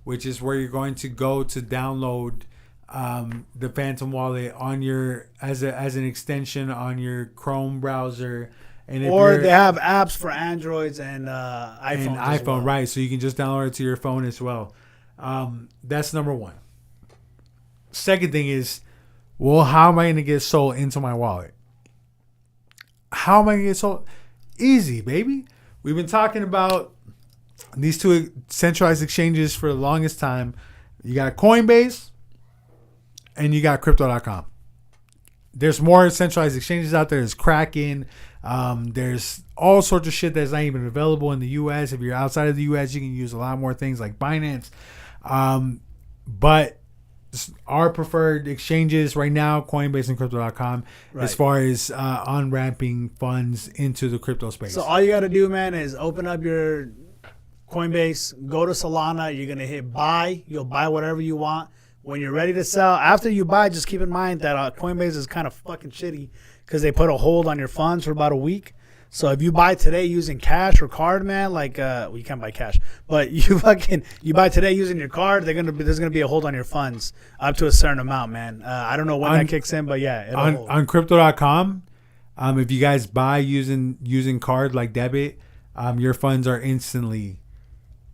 Speaker 2: which is where you're going to go to download the Phantom wallet on your as an extension on your Chrome browser. And
Speaker 1: or they have apps for Androids and iPhone.
Speaker 2: And iPhone, right? So you can just download it to your phone as well. That's number one. Second thing is, well, how am I going to get Sol into my wallet? How am I going to get Sol? Easy, baby. We've been talking about these two centralized exchanges for the longest time. You got Coinbase and you got Crypto.com. There's more centralized exchanges out there. There's Kraken. There's all sorts of shit that's not even available in the U.S. If you're outside of the U.S., you can use a lot more things like Binance. But our preferred exchanges right now, Coinbase and Crypto.com,
Speaker 1: Right.
Speaker 2: as far as on-ramping funds into the crypto space.
Speaker 1: So all you got to do, man, is open up your Coinbase, go to Solana. You're going to hit buy. You'll buy whatever you want. When you're ready to sell, after you buy, just keep in mind that Coinbase is kind of fucking shitty because they put a hold on your funds for about a week. So if you buy today using cash or card, man, like well, you can't buy cash, but you buy today using your card, there's gonna be a hold on your funds up to a certain amount, man. I don't know when that kicks in, but yeah, it'll hold.
Speaker 2: On Crypto.com, if you guys buy using card like debit, your funds are instantly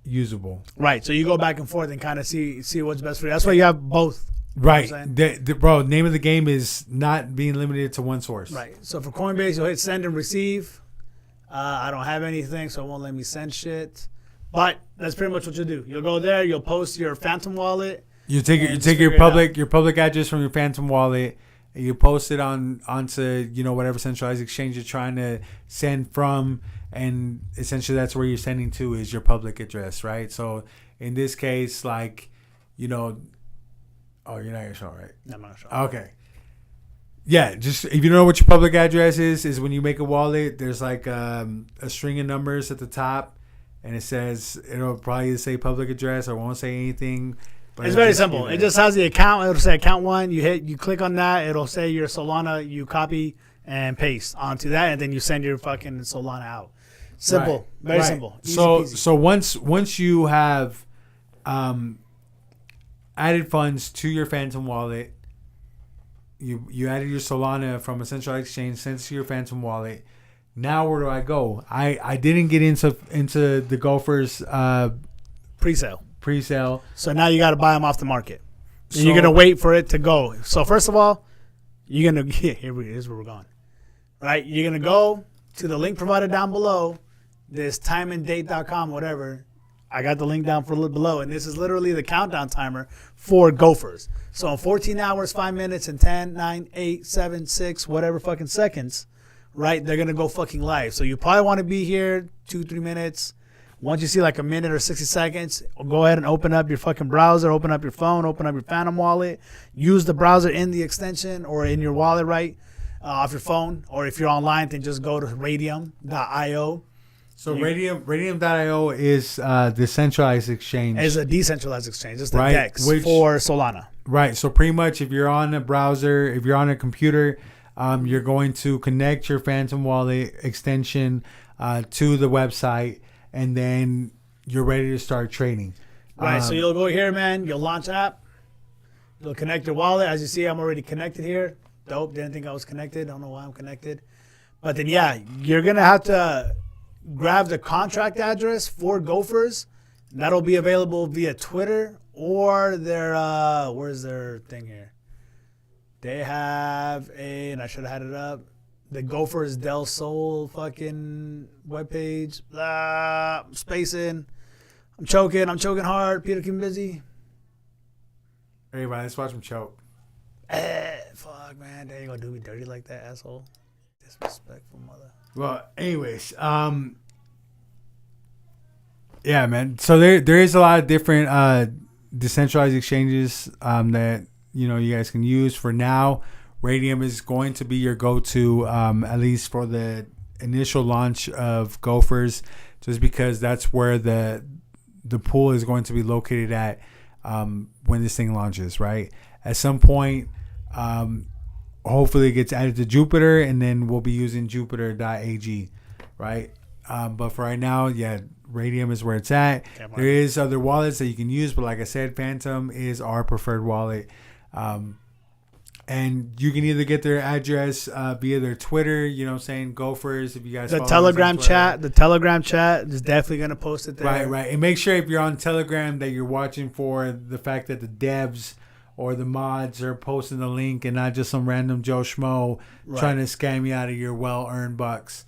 Speaker 2: usable.
Speaker 1: Right. So you go back and forth and kind of see what's best for you. That's why you have both.
Speaker 2: Right.
Speaker 1: You know
Speaker 2: Bro, name of the game is not being limited to one source.
Speaker 1: right. So for Coinbase, you'll hit send and receive. I don't have anything, so it won't let me send shit. But that's pretty much what you'll do. You'll go there. You'll post your Phantom wallet.
Speaker 2: You take your public address from your Phantom wallet, and you post it onto whatever centralized exchange you're trying to send from, and essentially that's where you're sending to is your public address, right? So in this case, like, oh, you're not sure, right?
Speaker 1: No, I'm not sure.
Speaker 2: Okay. Yeah, just if you don't know what your public address is when you make a wallet, there's like a string of numbers at the top, and it'll probably say public address or won't say anything. But
Speaker 1: It's very simple. It just has the account. It'll say account one. You click on that. It'll say your Solana. You copy and paste onto that, and then you send your fucking Solana out. Simple.
Speaker 2: Right.
Speaker 1: Very
Speaker 2: Right.
Speaker 1: simple. Easy peasy.
Speaker 2: So once you have added funds to your Phantom wallet, you added your Solana from a centralized exchange, sent to your Phantom wallet. Now where do I go? I didn't get into the Gofurs pre-sale.
Speaker 1: So now you got to buy them off the market. And you're gonna wait for it to go. So first of all, you're gonna here's where we're going. Right? You're gonna go to the link provided down below, this timeanddate.com, whatever. I got the link down below, and this is literally the countdown timer for Gofurs. So in 14 hours, 5 minutes, and 10, 9, 8, 7, 6, whatever fucking seconds, right? They're gonna go fucking live. So you probably want to be here 2-3 minutes. Once you see like a minute or 60 seconds, go ahead and open up your fucking browser, open up your phone, open up your Phantom wallet, use the browser in the extension or in your wallet, right? off your phone, or if you're online, then just go to radium.io.
Speaker 2: So Radium.io is the centralized exchange.
Speaker 1: It's a decentralized exchange. It's the
Speaker 2: Right,
Speaker 1: DEX for Solana.
Speaker 2: Right. So pretty much if you're on a browser, if you're on a computer, you're going to connect your Phantom Wallet extension to the website, and then you're ready to start trading.
Speaker 1: Right. So you'll go here, man. You'll launch app. You'll connect your wallet. As you see, I'm already connected here. Dope. Didn't think I was connected. Don't know why I'm connected. But then, yeah, you're going to have to grab the contract address for Gofurs. That'll be available via Twitter or their, where's their thing here? They have and I should have had it up, the Gofurs Del Sol fucking webpage. Blah, I'm spacing. I'm choking hard. Peter, keep me busy.
Speaker 2: Everybody, let's watch him choke.
Speaker 1: Fuck, man. There you go. Do me dirty like that, asshole. Disrespectful mother.
Speaker 2: Well, anyways, yeah, man. So there is a lot of different decentralized exchanges that you guys can use. For now, Radium is going to be your go-to, at least for the initial launch of Gofurs, just because that's where the pool is going to be located at when this thing launches. Right at some point. Hopefully it gets added to Jupiter, and then we'll be using Jupiter.ag, right? But for right now, yeah, Radium is where it's at. There is other wallets that you can use, but like I said, Phantom is our preferred wallet. And you can either get their address via their Twitter, Gofurs, if you guys
Speaker 1: the
Speaker 2: follow
Speaker 1: Telegram chat is definitely going to post it there.
Speaker 2: Right. And make sure if you're on Telegram that you're watching for the fact that the devs or the mods are posting the link and not just some random Joe Schmo trying to scam you out of your well-earned bucks,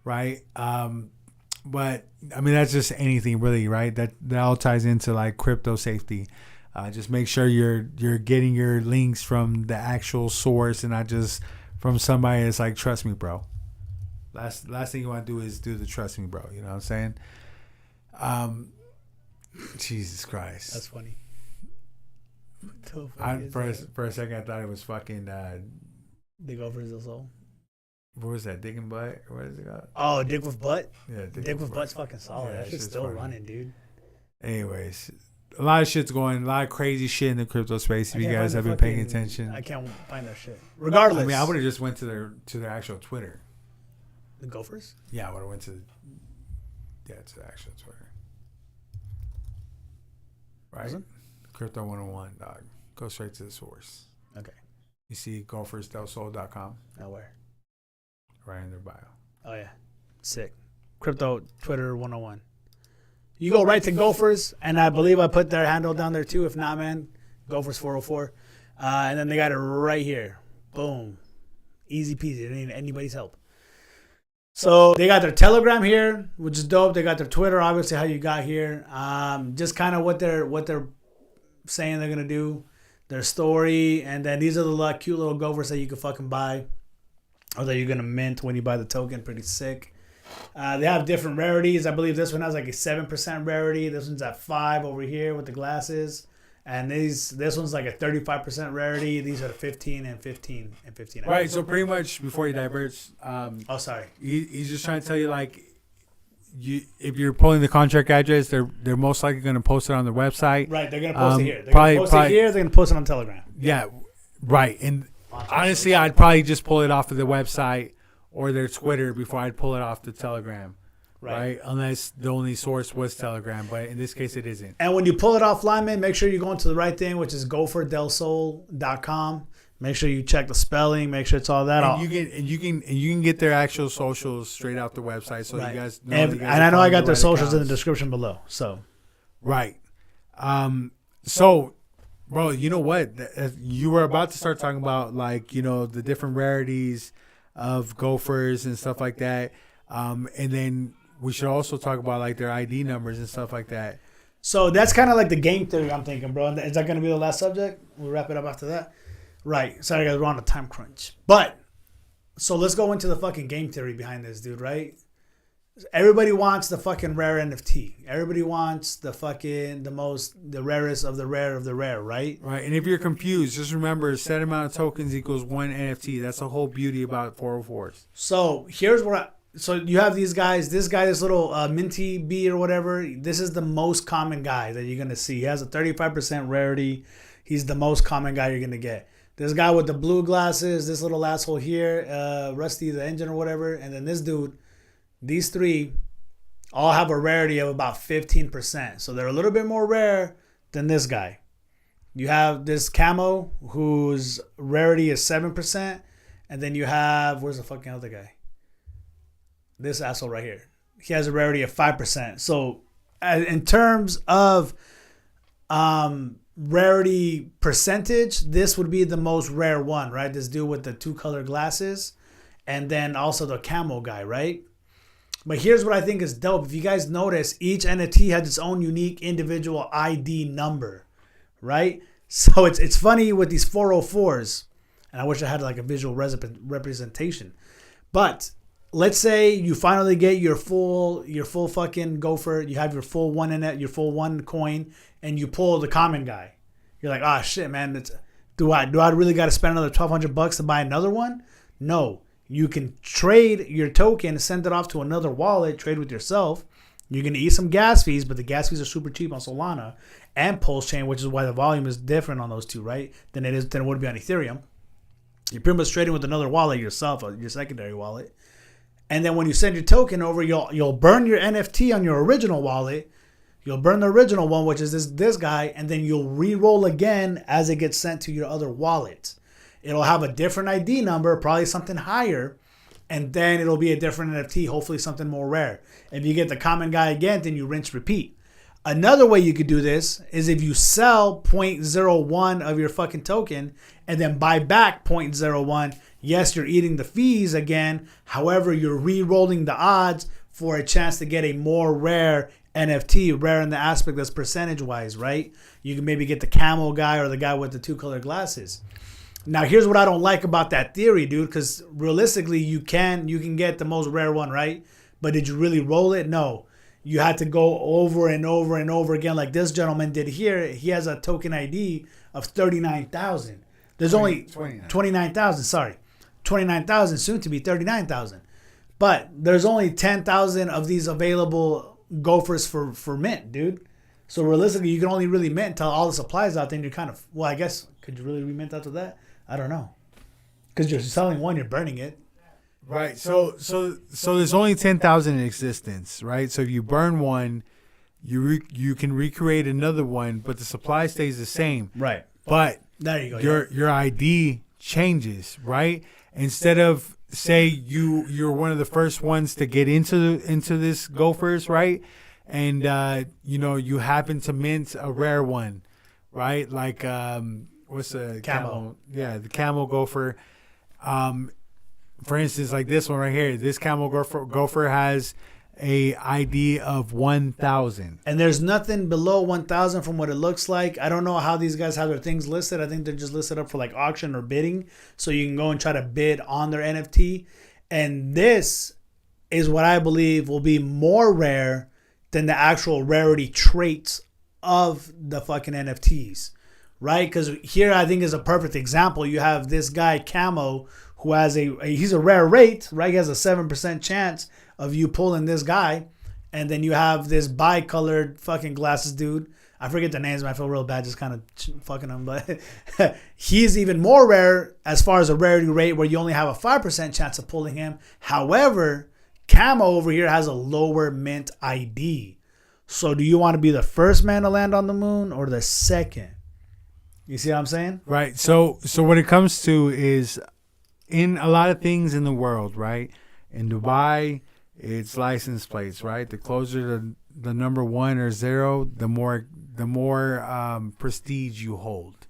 Speaker 2: right? But, I mean, that's just anything really, right? That all ties into, like, crypto safety. Just make sure you're getting your links from the actual source and not just from somebody that's like, trust me, bro. Last thing you want to do is do the trust me, bro. You know what I'm saying? Jesus Christ.
Speaker 1: That's funny.
Speaker 2: For a second, I thought it was fucking.
Speaker 1: Dig over his soul.
Speaker 2: What was that? Dick and butt? What is it called?
Speaker 1: Oh, dick with butt.
Speaker 2: Yeah,
Speaker 1: dick with butt's fucking solid.
Speaker 2: Yeah,
Speaker 1: that shit's still
Speaker 2: funny.
Speaker 1: running, dude.
Speaker 2: Anyways, a lot of shit's going. A lot of crazy shit in the crypto space. If you guys have been paying attention,
Speaker 1: I can't find that shit. Regardless,
Speaker 2: I mean, I would have just went to their actual Twitter.
Speaker 1: The Gofurs?
Speaker 2: Yeah, I would have went to the actual Twitter. Right. Crypto 101, dog. Go straight to the source.
Speaker 1: Okay.
Speaker 2: You see gofursdelsol.com.
Speaker 1: Now where?
Speaker 2: Right in their bio.
Speaker 1: Oh, yeah. Sick. Crypto Twitter 101. You go right to Gofurs, and I believe I put their handle down there too. If not, man, Gofurs 404. And then they got it right here. Boom. Easy peasy. It ain't anybody's help. So they got their Telegram here, which is dope. They got their Twitter, obviously, how you got here. Just kind of what they're saying they're gonna do, their story, and then these are the cute little Gofurs that you can fucking buy, or that you're gonna mint when you buy the token. Pretty sick. They have different rarities. I believe this one has like a 7% rarity. This one's at 5 over here with the glasses, and this one's like a 35% rarity. These are 15 and 15 and 15.
Speaker 2: Right. So pretty much before you diverge,
Speaker 1: oh sorry,
Speaker 2: he's just trying to tell you, like, if you're pulling the contract address, they're most likely going to post it on their website.
Speaker 1: Right, they're going to post it here. They're going to post it here. They're going to post it on Telegram.
Speaker 2: Yeah, right. And honestly, I'd probably just pull it off of the website or their Twitter before I'd pull it off the Telegram. Right? Unless the only source was Telegram, but in this case, it isn't.
Speaker 1: And when you pull it offline, man, make sure you're going to the right thing, which is gofurdelsol.com. Make sure you check the spelling. Make sure it's all that.
Speaker 2: And you can get their actual socials straight off the website, so you guys know.
Speaker 1: And I know I got their socials in the description below. So,
Speaker 2: right. So, bro, you know what? You were about to start talking about, like, the different rarities of Gofurs and stuff like that, and then we should also talk about, like, their ID numbers and stuff like that.
Speaker 1: So that's kind of like the game theory I'm thinking, bro. Is that going to be the last subject? We'll wrap it up after that. Right. Sorry, guys. We're on a time crunch. But, so let's go into the fucking game theory behind this, dude, right? Everybody wants the fucking rare NFT. Everybody wants the rarest of the rare of the rare, right?
Speaker 2: Right. And if you're confused, just remember a set amount of tokens equals one NFT. That's the whole beauty about 404s.
Speaker 1: So so you have these guys. This guy, this little Minty B or whatever. This is the most common guy that you're gonna see. He has a 35% rarity. He's the most common guy you're gonna get. This guy with the blue glasses. This little asshole here, Rusty the Engine or whatever. And then this dude. These three all have a rarity of about 15%. So they're a little bit more rare than this guy. You have this Camo whose rarity is 7%. And then you have, where's the fucking other guy? This asshole right here. He has a rarity of 5%. So in terms of rarity percentage, this would be the most rare one, right? This dude with the 2 color glasses. And then also the Camo guy, right? But here's what I think is dope. If you guys notice, each NFT has its own unique individual ID number, right? So it's funny with these 404s, and I wish I had like a visual representation. But let's say you finally get your full fucking gopher, you have your full one in it, your full one coin, and you pull the common guy. You're like, oh shit, man, do I really got to spend another $1,200 to buy another one? No. You can trade your token, send it off to another wallet, trade with yourself. You're going to eat some gas fees, but the gas fees are super cheap on Solana and Pulse Chain, which is why the volume is different on those two, right? Than it would be on Ethereum. You're pretty much trading with another wallet yourself, your secondary wallet. And then when you send your token over, you'll burn your NFT on your original wallet. You'll burn the original one, which is this guy, and then you'll re-roll again as it gets sent to your other wallet. It'll have a different ID number, probably something higher, and then it'll be a different NFT, hopefully something more rare. If you get the common guy again, then you rinse, repeat. Another way you could do this is if you sell 0.01 of your fucking token and then buy back 0.01. Yes, you're eating the fees again. However, you're re-rolling the odds for a chance to get a more rare NFT, rare in the aspect that's percentage-wise, right? You can maybe get the camel guy or the guy with the 2 color glasses. Now, here's what I don't like about that theory, dude, because realistically, you can get the most rare one, right? But did you really roll it? No. You had to go over and over and over again like this gentleman did here. He has a token ID of 39,000. There's only 29,000, sorry. 29,000, soon to be 39,000. But there's only 10,000 of these available Gofurs for mint, dude. So realistically, you can only really mint until all the supplies out there, and you're kind of, well, I guess, could you really remint after that? I don't know. Because you're selling one, you're burning it.
Speaker 2: Right. So there's only 10,000 in existence, right? So if you burn one, you can recreate another one, but the supply stays the same.
Speaker 1: Right.
Speaker 2: But
Speaker 1: there you go.
Speaker 2: Your ID changes, right? Instead of say you're one of the first ones to get into this Gofurs, right? And you happen to mint a rare one, right? Like what's the
Speaker 1: Camo?
Speaker 2: Yeah, the Camo Gopher. For instance, like this one right here. This Camo Gopher has a ID of 1,000.
Speaker 1: And there's nothing below 1,000 from what it looks like. I don't know how these guys have their things listed. I think they're just listed up for like auction or bidding. So you can go and try to bid on their NFT. And this is what I believe will be more rare than the actual rarity traits of the fucking NFTs. Right? Because here I think is a perfect example. You have this guy Camo who has he's a rare rate, right? He has a 7% chance of you pulling this guy. And then you have this bi-colored fucking glasses dude. I forget the names, but I feel real bad just kind of fucking him. But he's even more rare as far as a rarity rate where you only have a 5% chance of pulling him. However, Camo over here has a lower mint ID. So do you want to be the first man to land on the moon or the second? You see what I'm saying?
Speaker 2: Right. So what it comes to is in a lot of things in the world, right? In Dubai, it's license plates, right? The closer to the number 1 or 0, the more prestige you hold,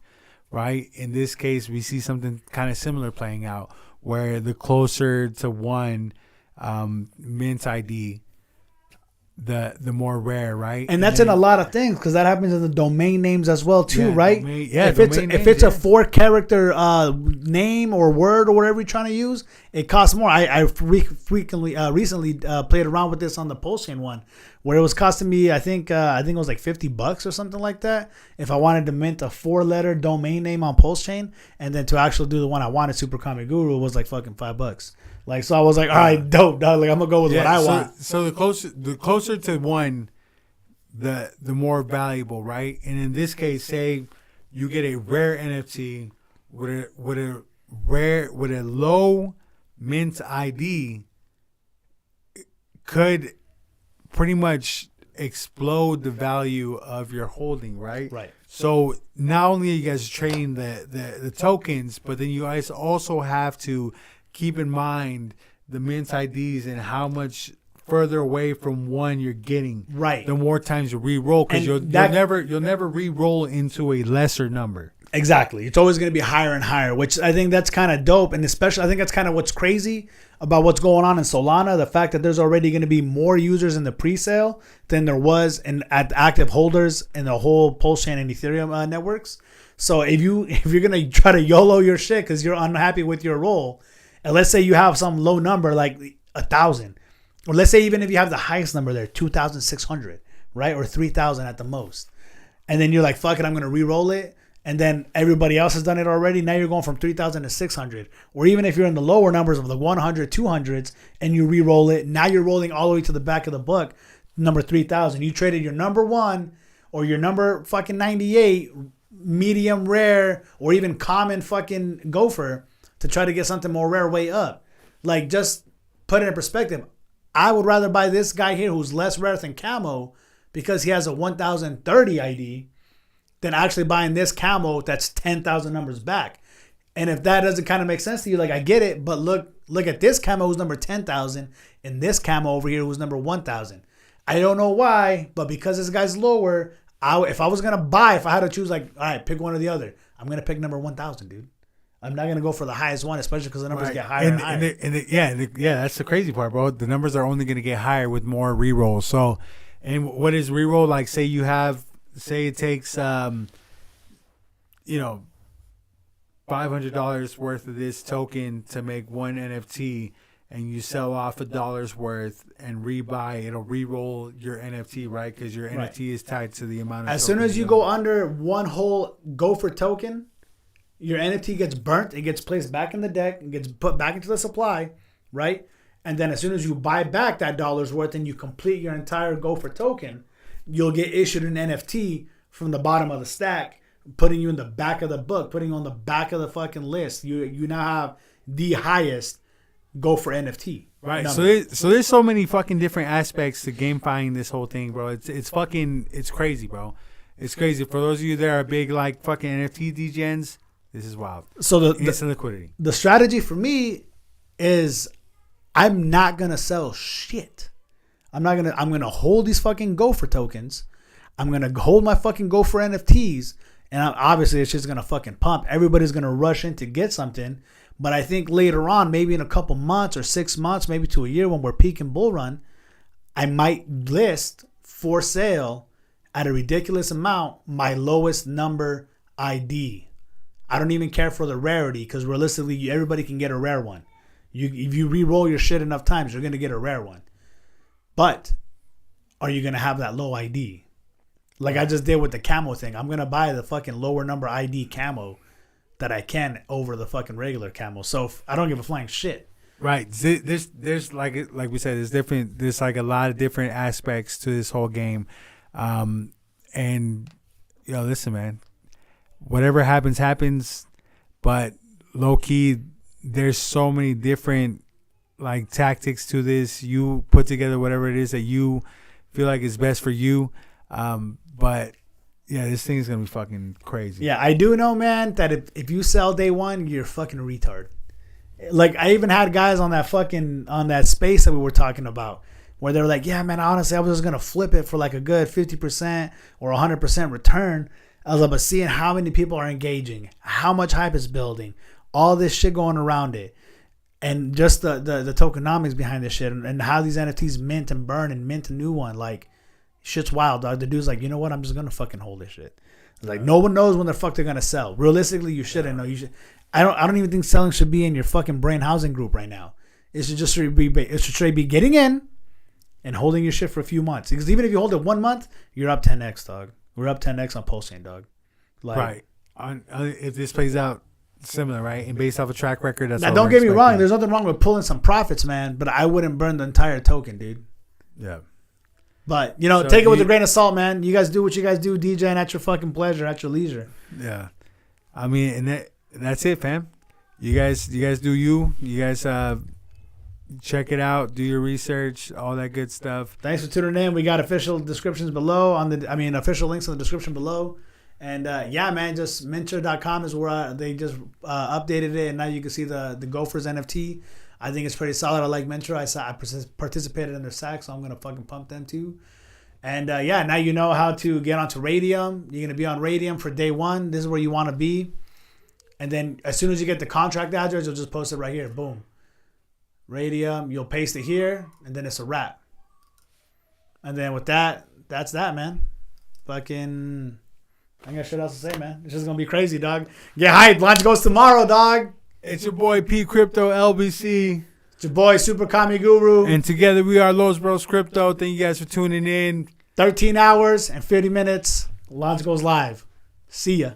Speaker 2: right? In this case, we see something kind of similar playing out, where the closer to 1 mint ID, the more rare, right?
Speaker 1: And that's in a lot of things because that happens in the domain names as well too, right? If it's a 4-character name or word or whatever you're trying to use, it costs more. I recently played around with this on the Pulsechain one, where it was costing me I think it was like $50 or something like that if I wanted to mint a 4-letter domain name on Pulsechain, and then to actually do the one I wanted, Super Comic Guru, was like fucking $5. Like, so I was like, all right, dope, dog. Like, I'm gonna go with what I want.
Speaker 2: So the closer to one, the more valuable, right? And in this case, say you get a rare NFT with a low mint ID, could pretty much explode the value of your holding, right?
Speaker 1: Right.
Speaker 2: So not only are you guys trading the tokens, but then you guys also have to keep in mind the mint IDs and how much further away from one you're getting.
Speaker 1: Right.
Speaker 2: The more times you re-roll, because you'll never re-roll into a lesser number.
Speaker 1: Exactly. It's always going to be higher and higher, which I think that's kind of dope. And especially, I think that's kind of what's crazy about what's going on in Solana. The fact that there's already going to be more users in the pre-sale than there was at active holders in the whole Pulsechain and Ethereum networks. So if you're going to try to YOLO your shit because you're unhappy with your roll, and let's say you have some low number like 1,000, or let's say even if you have the highest number there, 2,600, right? Or 3,000 at the most. And then you're like, fuck it, I'm going to re-roll it. And then everybody else has done it already. Now you're going from 3,000 to 600. Or even if you're in the lower numbers of the 100, 200s, and you re-roll it, now you're rolling all the way to the back of the book, number 3,000. You traded your number 1 or your number fucking 98, medium rare, or even common fucking gopher to try to get something more rare way up. Like, just put it in perspective. I would rather buy this guy here who's less rare than Camo because he has a 1,030 ID than actually buying this Camo that's 10,000 numbers back. And if that doesn't kind of make sense to you, like, I get it, but look at this Camo who's number 10,000 and this Camo over here who's number 1,000. I don't know why, but because this guy's lower, if I was going to buy, if I had to choose, like, all right, pick one or the other, I'm going to pick number 1,000, dude. I'm not going to go for the highest one, especially because the numbers get higher and higher.
Speaker 2: Yeah, that's the crazy part, bro. The numbers are only going to get higher with more re-rolls. So, and what is re-roll? Like, say it takes, $500 worth of this token to make one NFT, and you sell off $1 worth and rebuy, it'll re-roll your NFT, right? Because your NFT is tied to the amount of
Speaker 1: as soon as you go under one whole Gopher token, your NFT gets burnt. It gets placed back in the deck and gets put back into the supply, right? And then as soon as you buy back that $1 worth and you complete your entire Gopher token, you'll get issued an NFT from the bottom of the stack, putting you in the back of the book, putting you on the back of the fucking list. You now have the highest Gopher NFT.
Speaker 2: Right. Number. So there's so many fucking different aspects to gamifying this whole thing, bro. It's crazy, bro. It's crazy. For those of you that are big like fucking NFT degens, this is wild.
Speaker 1: So
Speaker 2: the liquidity.
Speaker 1: The strategy for me is I'm not gonna sell shit. I'm gonna hold these fucking Gopher tokens. I'm gonna hold my fucking Gopher NFTs, and obviously it's just gonna fucking pump. Everybody's gonna rush in to get something. But I think later on, maybe in a couple months or 6 months, maybe to a year when we're peaking bull run, I might list for sale at a ridiculous amount my lowest number ID. I don't even care for the rarity because realistically, everybody can get a rare one. If you re-roll your shit enough times, you're going to get a rare one. But are you going to have that low ID? Like I just did with the Camo thing. I'm going to buy the fucking lower number ID Camo that I can over the fucking regular Camo. So I don't give a flying shit.
Speaker 2: Right. There's like we said, there's like a lot of different aspects to this whole game. And listen, man, whatever happens, but low key, there's so many different like tactics to this. You put together whatever it is that you feel like is best for you. But yeah, this thing is going to be fucking crazy.
Speaker 1: Yeah, I do know, man, that if you sell day one, you're fucking retard. Like, I even had guys on that space that we were talking about where they were like, yeah, man, honestly, I was just going to flip it for like a good 50% or 100% return. I was like, but seeing how many people are engaging, how much hype is building, all this shit going around it. And just the tokenomics behind this shit and how these NFTs mint and burn and mint a new one. Like, shit's wild, dog. The dude's like, you know what? I'm just going to fucking hold this shit. Like, no one knows when the fuck they're going to sell. Realistically, you shouldn't know. You should. I don't even think selling should be in your fucking brain housing group right now. It should be getting in and holding your shit for a few months. Because even if you hold it 1 month, you're up 10x, dog. We're up 10x on Pulsing, dog. Like,
Speaker 2: right. If this plays out similar, right? And based off a track record, that's
Speaker 1: now, don't get me wrong. There's nothing wrong with pulling some profits, man. But I wouldn't burn the entire token, dude.
Speaker 2: Yeah.
Speaker 1: But, you know, so take it with a grain of salt, man. You guys do what you guys do, DJing at your fucking pleasure, at your leisure.
Speaker 2: Yeah. I mean, and that's it, fam. You guys do you. You guys check it out. Do your research, all that good stuff.
Speaker 1: Thanks for tuning in. We got official descriptions below official links in the description below. And yeah, man, just Minter.com is where they just updated it, and now you can see the Gofurs NFT. I think it's pretty solid. I like Minter. I participated in their SAC, so I'm gonna fucking pump them too. And yeah, now you know how to get onto Radium. You're gonna be on Radium for day one. This is where you want to be. And then as soon as you get the contract address, you'll just post it right here. Boom. Radium. You'll paste it here, and then it's a wrap. And then with that, that's that, man. Fucking. I ain't got shit else to say, man. It's just gonna be crazy, dog. Get hyped. Launch goes tomorrow, dog.
Speaker 2: It's your boy P Crypto LBC.
Speaker 1: It's your boy Super Kami Guru.
Speaker 2: And together we are Los Bros Crypto. Thank you guys for tuning in.
Speaker 1: 13 hours and 50 minutes. Launch goes live. See ya.